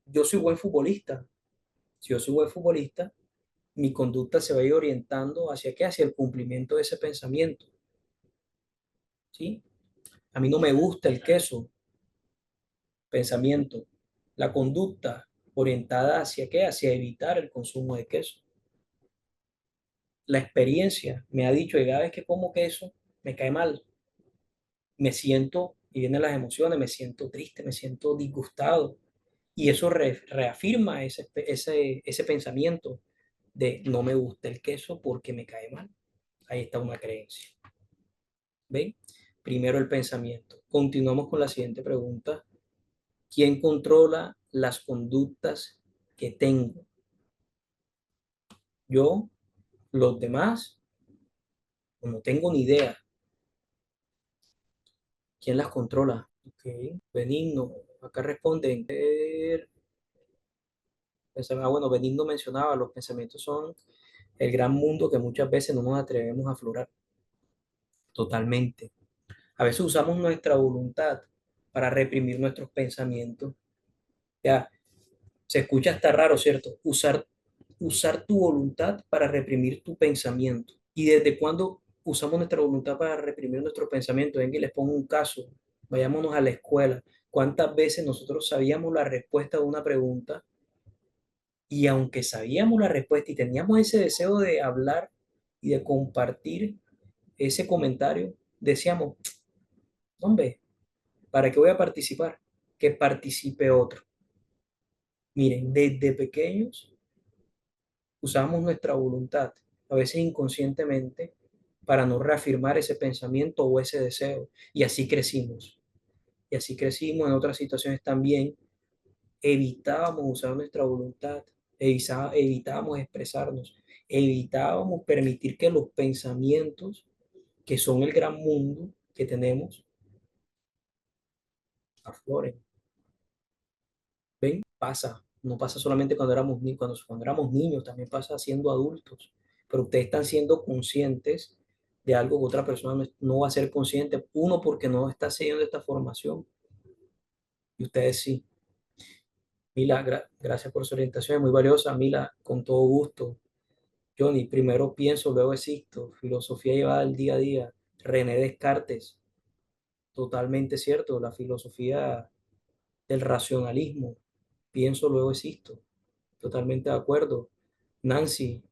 yo soy buen futbolista. Si yo soy buen futbolista, mi conducta se va a ir orientando hacia qué, hacia el cumplimiento de ese pensamiento. ¿Sí? A mí no me gusta el queso, pensamiento. La conducta orientada hacia qué, hacia evitar el consumo de queso. La experiencia me ha dicho que cada vez que como queso me cae mal, me siento, y vienen las emociones, me siento triste, me siento disgustado. Y eso reafirma ese pensamiento de no me gusta el queso porque me cae mal. Ahí está una creencia. ¿Ven? Primero el pensamiento. Continuamos con la siguiente pregunta. ¿Quién controla las conductas que tengo? Yo, los demás, no tengo ni idea. ¿Quién las controla? Ok, benigno. Acá responden. Bueno, benigno mencionaba, los pensamientos son el gran mundo que muchas veces no nos atrevemos a aflorar totalmente. A veces usamos nuestra voluntad para reprimir nuestros pensamientos. Ya, se escucha hasta raro, ¿cierto? Usar tu voluntad para reprimir tu pensamiento. ¿Y desde cuándo usamos nuestra voluntad para reprimir nuestros pensamientos? Ven que les pongo un caso. Vayámonos a la escuela. ¿Cuántas veces nosotros sabíamos la respuesta de una pregunta y aunque sabíamos la respuesta y teníamos ese deseo de hablar y de compartir ese comentario, decíamos, hombre, ¿para qué voy a participar? Que participe otro. Miren, desde pequeños usamos nuestra voluntad, a veces inconscientemente, para no reafirmar ese pensamiento o ese deseo. Y así crecimos. Y así crecimos en otras situaciones también. Evitábamos usar nuestra voluntad, evitábamos expresarnos, evitábamos permitir que los pensamientos, que son el gran mundo que tenemos, afloren. ¿Ven? Pasa. No pasa solamente cuando éramos niños, cuando éramos niños, también pasa siendo adultos. Pero ustedes están siendo conscientes de algo que otra persona no va a ser consciente. Uno, porque no está siguiendo esta formación. Y ustedes sí. Mila, gracias por su orientación, es muy valiosa. Mila, con todo gusto. Johnny, primero pienso, luego existo. Filosofía llevada al día a día. René Descartes, totalmente cierto. La filosofía del racionalismo. Pienso, luego existo. Totalmente de acuerdo. Nancy,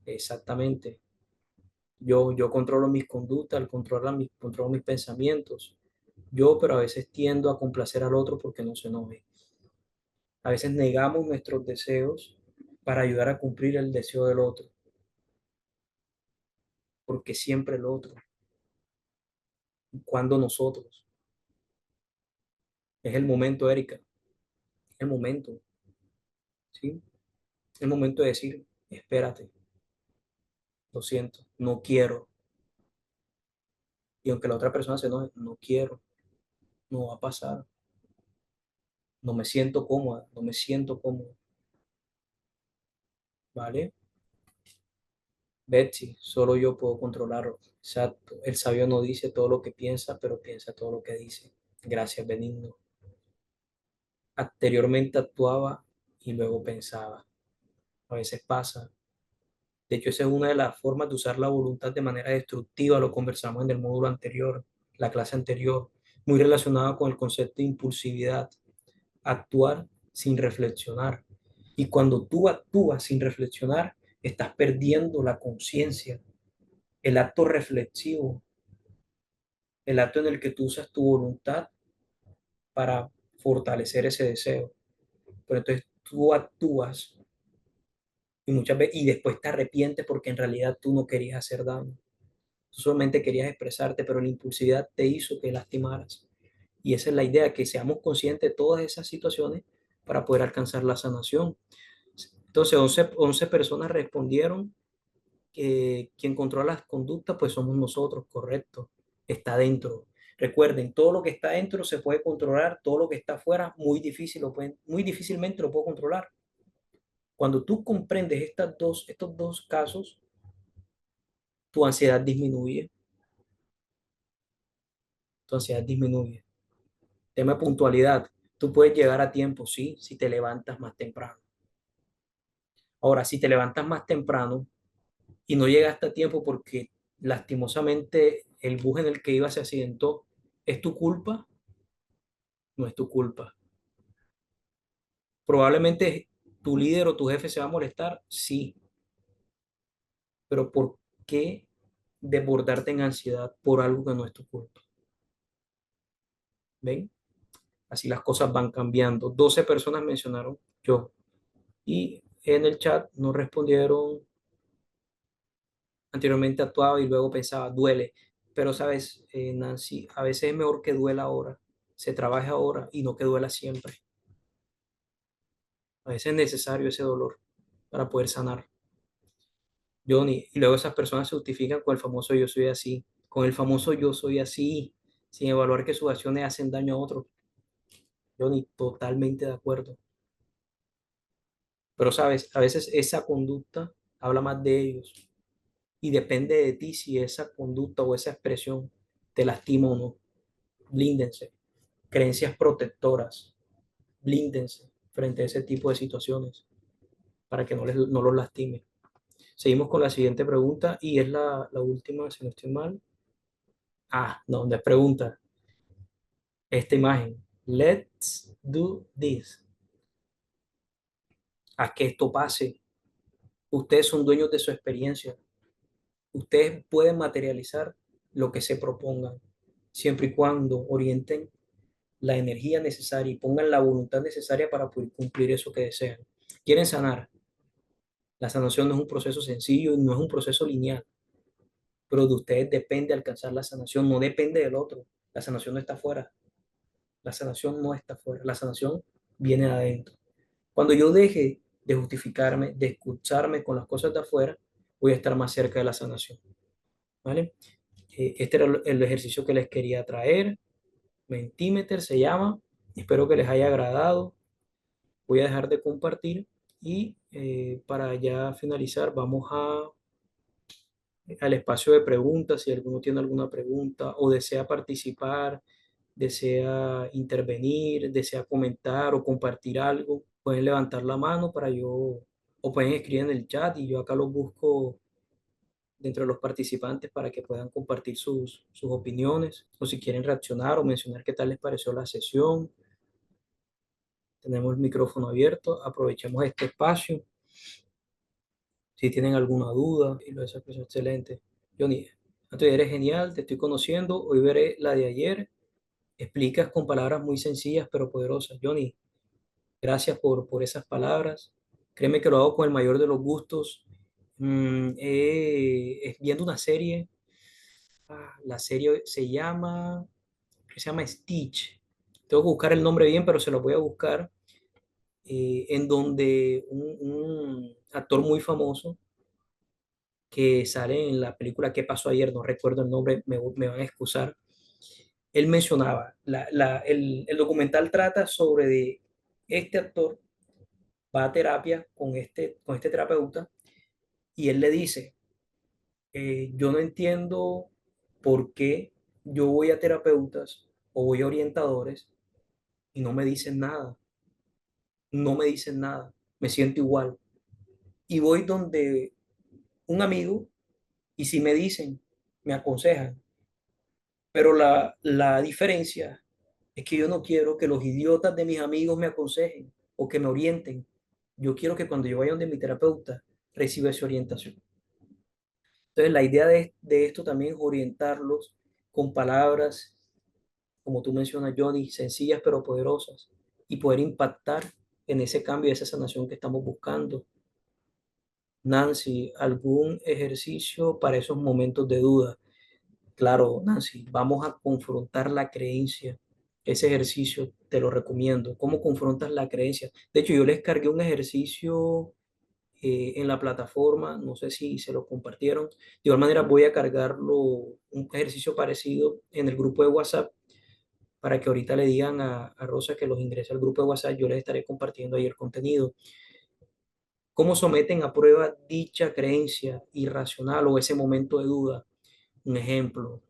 exactamente. Yo controlo mis conductas, controlo mis pensamientos. Yo, pero a veces tiendo a complacer al otro porque no se enoje. A veces negamos nuestros deseos para ayudar a cumplir el deseo del otro, porque siempre el otro, cuando nosotros. Es el momento, Erika, es el momento, ¿sí? Es el momento de decir, espérate, lo siento, no quiero. Y aunque la otra persona se enoje, no quiero, no va a pasar, no me siento cómoda, no me siento cómodo, ¿vale? Betsy, solo yo puedo controlarlo. Exacto. El sabio no dice todo lo que piensa, pero piensa todo lo que dice. Gracias, Benigno. Anteriormente actuaba y luego pensaba. A veces pasa. De hecho, esa es una de las formas de usar la voluntad de manera destructiva. Lo conversamos en el módulo anterior, la clase anterior, muy relacionado con el concepto de impulsividad. Actuar sin reflexionar. Y cuando tú actúas sin reflexionar, estás perdiendo la conciencia, el acto reflexivo, el acto en el que tú usas tu voluntad para fortalecer ese deseo. Pero entonces tú actúas y muchas veces y después te arrepientes porque en realidad tú no querías hacer daño. Tú solamente querías expresarte, pero la impulsividad te hizo que lastimaras. Y esa es la idea, que seamos conscientes de todas esas situaciones para poder alcanzar la sanación. Entonces, 11 personas respondieron que quien controla las conductas, pues somos nosotros, correcto, está dentro. Recuerden, todo lo que está dentro se puede controlar, todo lo que está afuera, muy difícilmente lo puedo controlar. Cuando tú comprendes estos dos casos, tu ansiedad disminuye, tu ansiedad disminuye. Tema de puntualidad, tú puedes llegar a tiempo, sí, si te levantas más temprano. Ahora, si te levantas más temprano y no llegaste a tiempo porque lastimosamente el bus en el que ibas se accidentó, ¿es tu culpa? No es tu culpa. Probablemente tu líder o tu jefe se va a molestar, sí, pero ¿por qué desbordarte en ansiedad por algo que no es tu culpa? ¿Ven? Así las cosas van cambiando. 12 personas mencionaron yo y en el chat no respondieron. Anteriormente actuaba y luego pensaba, duele. Pero sabes, Nancy, a veces es mejor que duela ahora, se trabaje ahora y no que duela siempre. A veces es necesario ese dolor para poder sanar. Johnny, y luego esas personas se justifican con el famoso yo soy así, con el famoso yo soy así, sin evaluar que sus acciones hacen daño a otros. Johnny, totalmente de acuerdo. Pero sabes, a veces esa conducta habla más de ellos y depende de ti si esa conducta o esa expresión te lastima o no. Blíndense. Creencias protectoras, blíndense frente a ese tipo de situaciones para que no los lastime. Seguimos con la siguiente pregunta y es la última, si no estoy mal. No, no es pregunta. Esta imagen. Let's do this. Haz que esto pase. Ustedes son dueños de su experiencia. Ustedes pueden materializar lo que se propongan, siempre y cuando orienten la energía necesaria y pongan la voluntad necesaria para poder cumplir eso que desean. ¿Quieren sanar? La sanación no es un proceso sencillo y no es un proceso lineal, pero de ustedes depende alcanzar la sanación, no depende del otro. La sanación no está afuera, la sanación no está afuera, la sanación viene de adentro. Cuando yo deje de justificarme, de escucharme con las cosas de afuera, voy a estar más cerca de la sanación, ¿vale? Este era el ejercicio que les quería traer. Mentimeter se llama. Espero que les haya agradado. Voy a dejar de compartir y para ya finalizar vamos al espacio de preguntas. Si alguno tiene alguna pregunta o desea participar, desea intervenir, desea comentar o compartir algo, pueden levantar la mano o pueden escribir en el chat y yo acá los busco dentro de los participantes para que puedan compartir sus opiniones o si quieren reaccionar o mencionar qué tal les pareció la sesión. Tenemos el micrófono abierto, aprovechemos este espacio. Si tienen alguna duda, y lo de esa persona excelente. Johnny, Antonio, eres genial, te estoy conociendo. Hoy veré la de ayer. Explicas con palabras muy sencillas pero poderosas. Johnny, gracias por esas palabras. Créeme que lo hago con el mayor de los gustos. Es viendo una serie. La serie se llama Stitch. Tengo que buscar el nombre bien, pero se lo voy a buscar. En donde un actor muy famoso que sale en la película ¿Qué pasó ayer? No recuerdo el nombre, me van a excusar. Él mencionaba, el documental trata sobre de este actor va a terapia con este terapeuta y él le dice, yo no entiendo por qué yo voy a terapeutas o voy a orientadores y no me dicen nada, no me dicen nada, me siento igual. Y voy donde un amigo y si me dicen, me aconsejan, pero la diferencia es que yo no quiero que los idiotas de mis amigos me aconsejen o que me orienten. Yo quiero que cuando yo vaya donde mi terapeuta reciba esa orientación. Entonces, la idea de esto también es orientarlos con palabras, como tú mencionas, Johnny, sencillas pero poderosas y poder impactar en ese cambio, esa sanación que estamos buscando. Nancy, ¿algún ejercicio para esos momentos de duda? Claro, Nancy, vamos a confrontar la creencia. Ese ejercicio te lo recomiendo. ¿Cómo confrontas la creencia? De hecho, yo les cargué un ejercicio en la plataforma, no sé si se lo compartieron. De igual manera, voy a cargarlo, un ejercicio parecido en el grupo de WhatsApp para que ahorita le digan a Rosa que los ingrese al grupo de WhatsApp. Yo les estaré compartiendo ahí el contenido. ¿Cómo someten a prueba dicha creencia irracional o ese momento de duda? Un ejemplo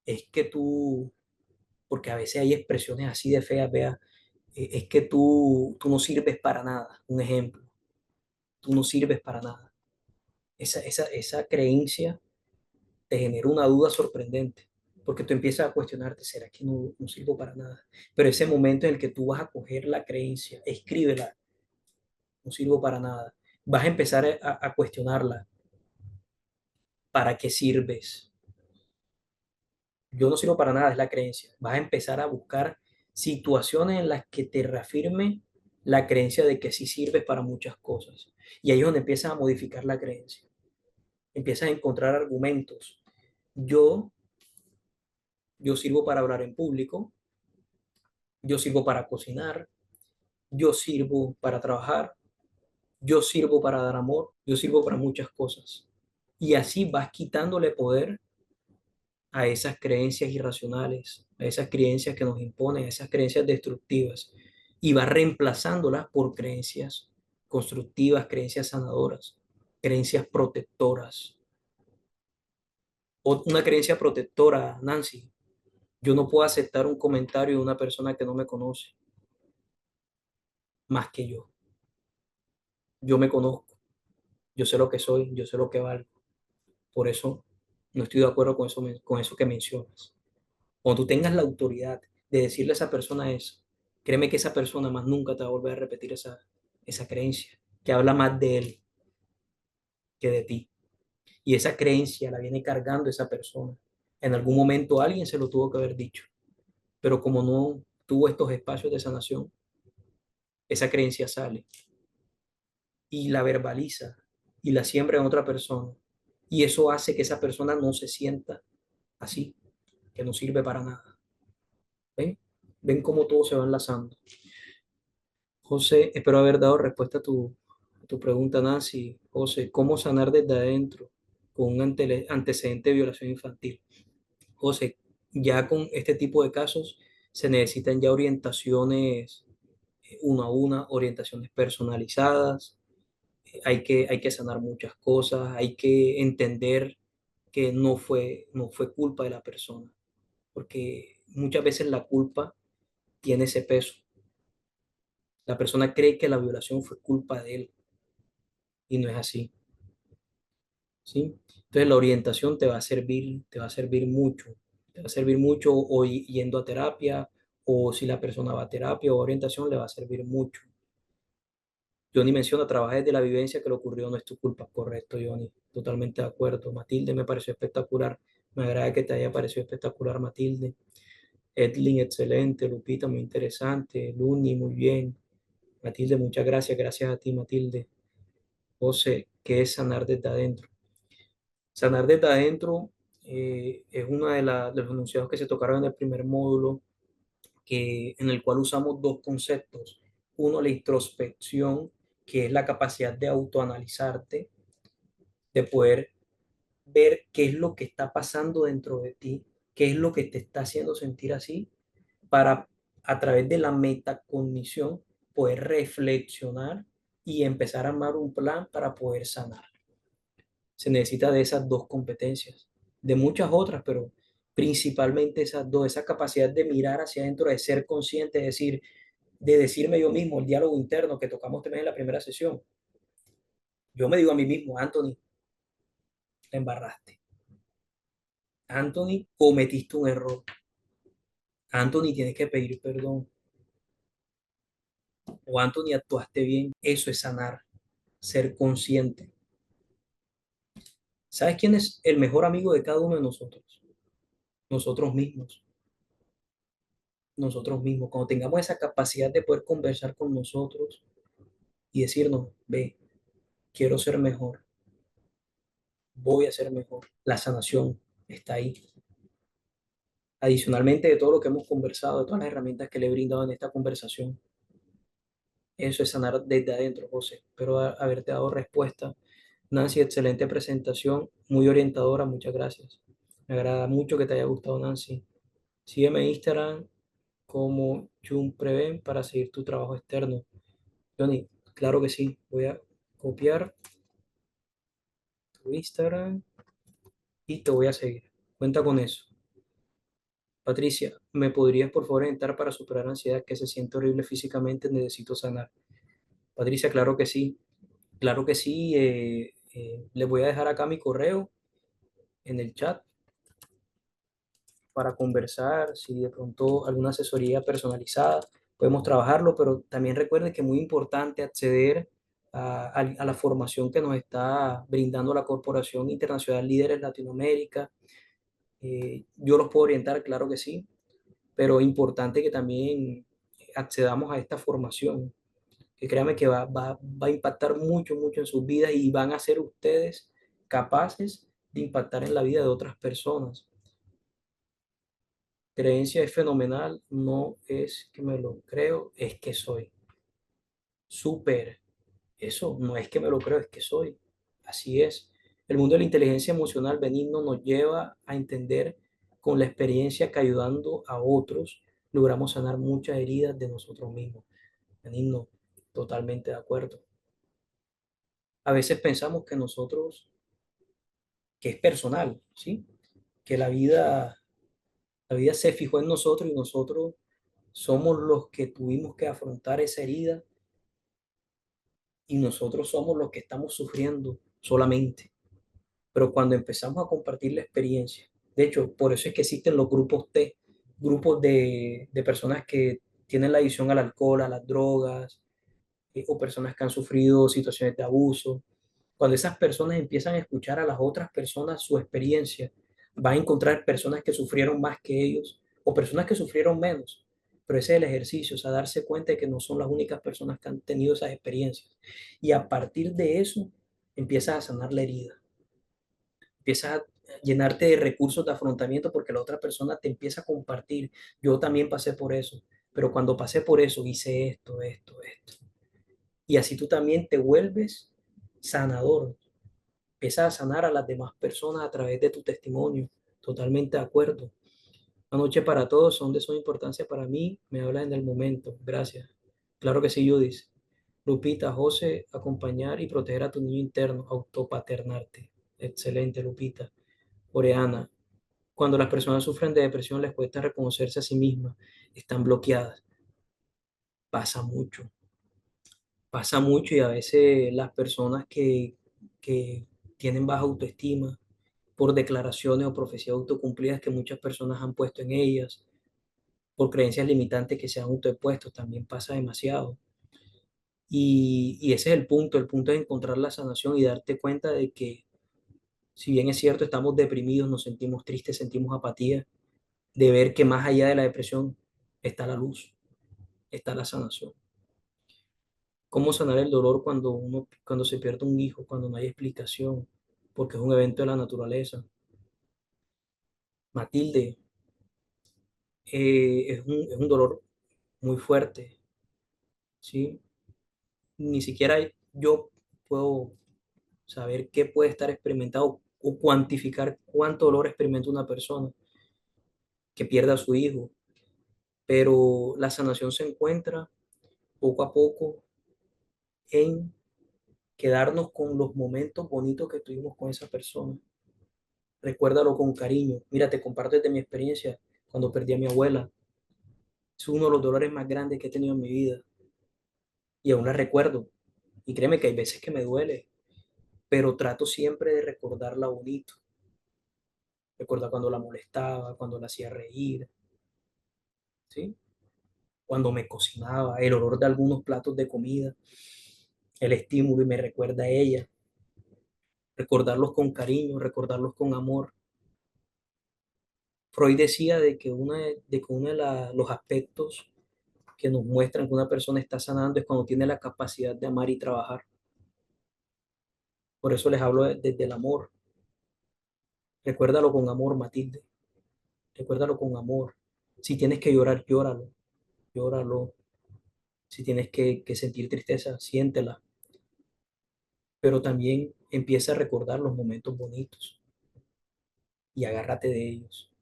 es que tú, porque a veces hay expresiones así de feas, vea, es que tú no sirves para nada. Un ejemplo, tú no sirves para nada. Esa creencia te genera una duda sorprendente, porque tú empiezas a cuestionarte, ¿será que no sirvo para nada? Pero ese momento en el que tú vas a coger la creencia, escríbela, no sirvo para nada, vas a empezar a cuestionarla, ¿para qué sirves? Yo no sirvo para nada, es la creencia. Vas a empezar a buscar situaciones en las que te reafirme la creencia de que sí sirves para muchas cosas. Y ahí es donde empiezas a modificar la creencia. Empiezas a encontrar argumentos. Yo, yo sirvo para hablar en público, yo sirvo para cocinar, yo sirvo para trabajar, yo sirvo para dar amor, yo sirvo para muchas cosas. Y así vas quitándole poder a esas creencias irracionales, a esas creencias que nos imponen, a esas creencias destructivas, y vas reemplazándolas por creencias constructivas, creencias sanadoras, creencias protectoras. O una creencia protectora, Nancy, yo no puedo aceptar un comentario de una persona que no me conoce más que yo. Yo me conozco, yo sé lo que soy, yo sé lo que valgo. Por eso no estoy de acuerdo con eso que mencionas. Cuando tú tengas la autoridad de decirle a esa persona eso, créeme que esa persona más nunca te va a volver a repetir esa creencia, que habla más de él que de ti. Y esa creencia la viene cargando esa persona. En algún momento alguien se lo tuvo que haber dicho, pero como no tuvo estos espacios de sanación, esa creencia sale y la verbaliza y la siembra en otra persona. Y eso hace que esa persona no se sienta así, que no sirve para nada. ¿Ven? ¿Ven cómo todo se va enlazando? José, espero haber dado respuesta a tu pregunta, Nancy. José, ¿cómo sanar desde adentro con un antecedente de violación infantil? José, ya con este tipo de casos se necesitan ya orientaciones uno a una, orientaciones personalizadas. Hay que sanar muchas cosas, hay que entender que no fue culpa de la persona, porque muchas veces la culpa tiene ese peso. La persona cree que la violación fue culpa de él y no es así, ¿sí? Entonces la orientación te va a servir mucho, te va a servir mucho o yendo a terapia o si la persona va a terapia o orientación le va a servir mucho. Johnny menciona, trabaja desde la vivencia que le ocurrió, no es tu culpa, correcto, Johnny, totalmente de acuerdo. Matilde me pareció espectacular, me agrada que te haya parecido espectacular, Matilde. Edlin, excelente, Lupita, muy interesante, Luni, muy bien. Matilde, muchas gracias, gracias a ti, Matilde. José, ¿qué es sanar desde adentro? Sanar desde adentro es uno de los enunciados que se tocaron en el primer módulo, en el cual usamos dos conceptos. Uno, la introspección, que es la capacidad de autoanalizarte, de poder ver qué es lo que está pasando dentro de ti, qué es lo que te está haciendo sentir así, para a través de la metacognición poder reflexionar y empezar a armar un plan para poder sanar. Se necesita de esas dos competencias, de muchas otras, pero principalmente esas dos, esa capacidad de mirar hacia adentro, de ser consciente, de decirme yo mismo, el diálogo interno que tocamos también en la primera sesión. Yo me digo a mí mismo, Anthony, te embarraste. Anthony, cometiste un error. Anthony, tienes que pedir perdón. O Anthony, actuaste bien. Eso es sanar, ser consciente. ¿Sabes quién es el mejor amigo de cada uno de nosotros? Nosotros mismos. Nosotros mismos. Cuando tengamos esa capacidad de poder conversar con nosotros y decirnos, ve, quiero ser mejor, voy a ser mejor. La sanación está ahí. Adicionalmente de todo lo que hemos conversado, de todas las herramientas que le he brindado en esta conversación, eso es sanar desde adentro, José. Espero haberte dado respuesta. Nancy, excelente presentación, muy orientadora, muchas gracias. Me agrada mucho que te haya gustado, Nancy. Sígueme en Instagram como Preven para seguir tu trabajo externo. Johnny, claro que sí. Voy a copiar tu Instagram y te voy a seguir. Cuenta con eso. Patricia, ¿me podrías por favor entrar para superar ansiedad que se siente horrible físicamente? Necesito sanar. Patricia, claro que sí. Claro que sí. Les voy a dejar acá mi correo en el chat para conversar. Si de pronto alguna asesoría personalizada, podemos trabajarlo, pero también recuerden que es muy importante acceder a la formación que nos está brindando la Corporación Internacional Líderes Latinoamérica. Yo los puedo orientar, claro que sí, pero importante que también accedamos a esta formación, que créanme que va a impactar mucho, mucho en sus vidas y van a ser ustedes capaces de impactar en la vida de otras personas. Creencia es fenomenal, no es que me lo creo, es que soy. Súper. Eso no es que me lo creo, es que soy. Así es. El mundo de la inteligencia emocional benigno nos lleva a entender con la experiencia que ayudando a otros logramos sanar muchas heridas de nosotros mismos. Benigno, totalmente de acuerdo. A veces pensamos que nosotros, que es personal, ¿sí? Que la vida se fijó en nosotros y nosotros somos los que tuvimos que afrontar esa herida y nosotros somos los que estamos sufriendo solamente. Pero cuando empezamos a compartir la experiencia, de hecho, por eso es que existen los grupos T, grupos de personas que tienen la adicción al alcohol, a las drogas, o personas que han sufrido situaciones de abuso. Cuando esas personas empiezan a escuchar a las otras personas su experiencia, van a encontrar personas que sufrieron más que ellos o personas que sufrieron menos. Pero ese es el ejercicio, o sea, darse cuenta de que no son las únicas personas que han tenido esas experiencias. Y a partir de eso, empiezas a sanar la herida, empiezas a llenarte de recursos de afrontamiento porque la otra persona te empieza a compartir. Yo también pasé por eso, pero cuando pasé por eso hice esto, esto, esto. Y así tú también te vuelves sanador, empiezas a sanar a las demás personas a través de tu testimonio. Totalmente de acuerdo. Una noche para todos son de suma importancia para mí. Me habla en el momento. Gracias. Claro que sí, Judith. Lupita, José, acompañar y proteger a tu niño interno, autopaternarte. Excelente, Lupita. Oriana, cuando las personas sufren de depresión les cuesta reconocerse a sí mismas, están bloqueadas. Pasa mucho, pasa mucho y a veces las personas que tienen baja autoestima por declaraciones o profecías autocumplidas que muchas personas han puesto en ellas, por creencias limitantes que se han autoimpuesto, también pasa demasiado. Y ese es el punto es encontrar la sanación y darte cuenta de que si bien es cierto, estamos deprimidos, nos sentimos tristes, sentimos apatía, de ver que más allá de la depresión está la luz, está la sanación. ¿Cómo sanar el dolor cuando se pierde un hijo, cuando no hay explicación, porque es un evento de la naturaleza? Matilde, es un dolor muy fuerte, ¿sí? Ni siquiera yo puedo saber qué puede estar experimentado o cuantificar cuánto dolor experimenta una persona que pierda a su hijo, pero la sanación se encuentra poco a poco en quedarnos con los momentos bonitos que tuvimos con esa persona. Recuérdalo con cariño. Mira, te comparto desde mi experiencia cuando perdí a mi abuela. Es uno de los dolores más grandes que he tenido en mi vida y aún la recuerdo. Y créeme que hay veces que me duele, pero trato siempre de recordarla bonito. Recuerda cuando la molestaba, cuando la hacía reír, ¿sí? Cuando me cocinaba, el olor de algunos platos de comida, el estímulo y me recuerda a ella. Recordarlos con cariño, recordarlos con amor. Freud decía de que uno de los aspectos que nos muestran que una persona está sanando es cuando tiene la capacidad de amar y trabajar. Por eso les hablo desde el amor. Recuérdalo con amor, Matilde. recuérdalo con amor. Si tienes que llorar, llóralo, llóralo. Si tienes que sentir tristeza, siéntela, pero también empieza a recordar los momentos bonitos y agárrate de ellos.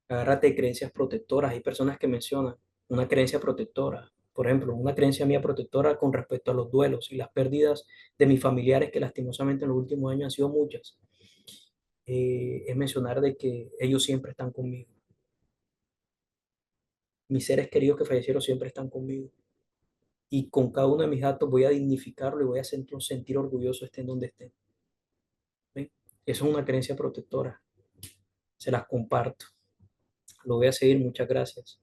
Agárrate de creencias protectoras. Hay personas que mencionan una creencia protectora. Por ejemplo, una creencia mía protectora con respecto a los duelos y las pérdidas de mis familiares, que lastimosamente en los últimos años han sido muchas, es mencionar de que ellos siempre están conmigo. Mis seres queridos que fallecieron siempre están conmigo. Y con cada uno de mis actos voy a dignificarlo y voy a sentir orgulloso estén donde estén. ¿Ven? Eso es una creencia protectora. Se las comparto. Lo voy a seguir. Muchas gracias.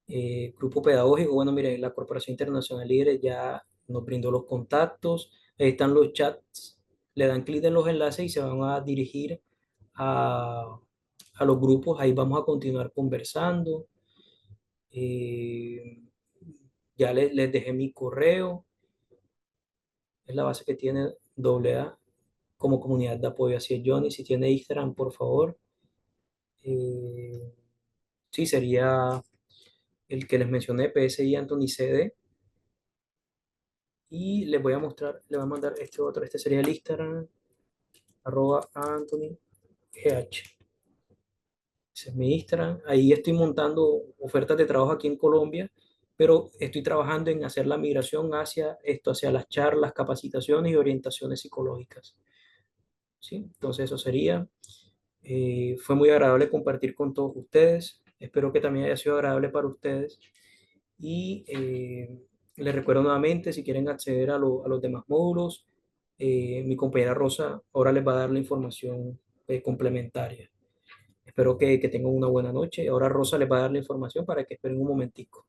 Grupo pedagógico, bueno, miren, la Corporación Internacional Líderes ya nos brindó los contactos, ahí están los chats, le dan clic en los enlaces y se van a dirigir a, a los grupos, ahí vamos a continuar conversando. Eh, ya les dejé mi correo, es la base que tiene AA como comunidad de apoyo. Así es, Johnny, si tiene Instagram, por favor. Eh, sí, sería el que les mencioné, PSI Anthony CD. Y les voy a mostrar, les voy a mandar este otro. Este sería el Instagram, arroba Anthony GH. Ese es mi Instagram. Ahí estoy montando ofertas de trabajo aquí en Colombia, pero estoy trabajando en hacer la migración hacia esto, hacia las charlas, capacitaciones y orientaciones psicológicas. ¿Sí? Entonces eso sería. Fue muy agradable compartir con todos ustedes. Espero que también haya sido agradable para ustedes. Y les recuerdo nuevamente, si quieren acceder a los demás módulos, mi compañera Rosa ahora les va a dar la información complementaria. Espero que tengan una buena noche. Ahora Rosa les va a dar la información para que esperen un momentico.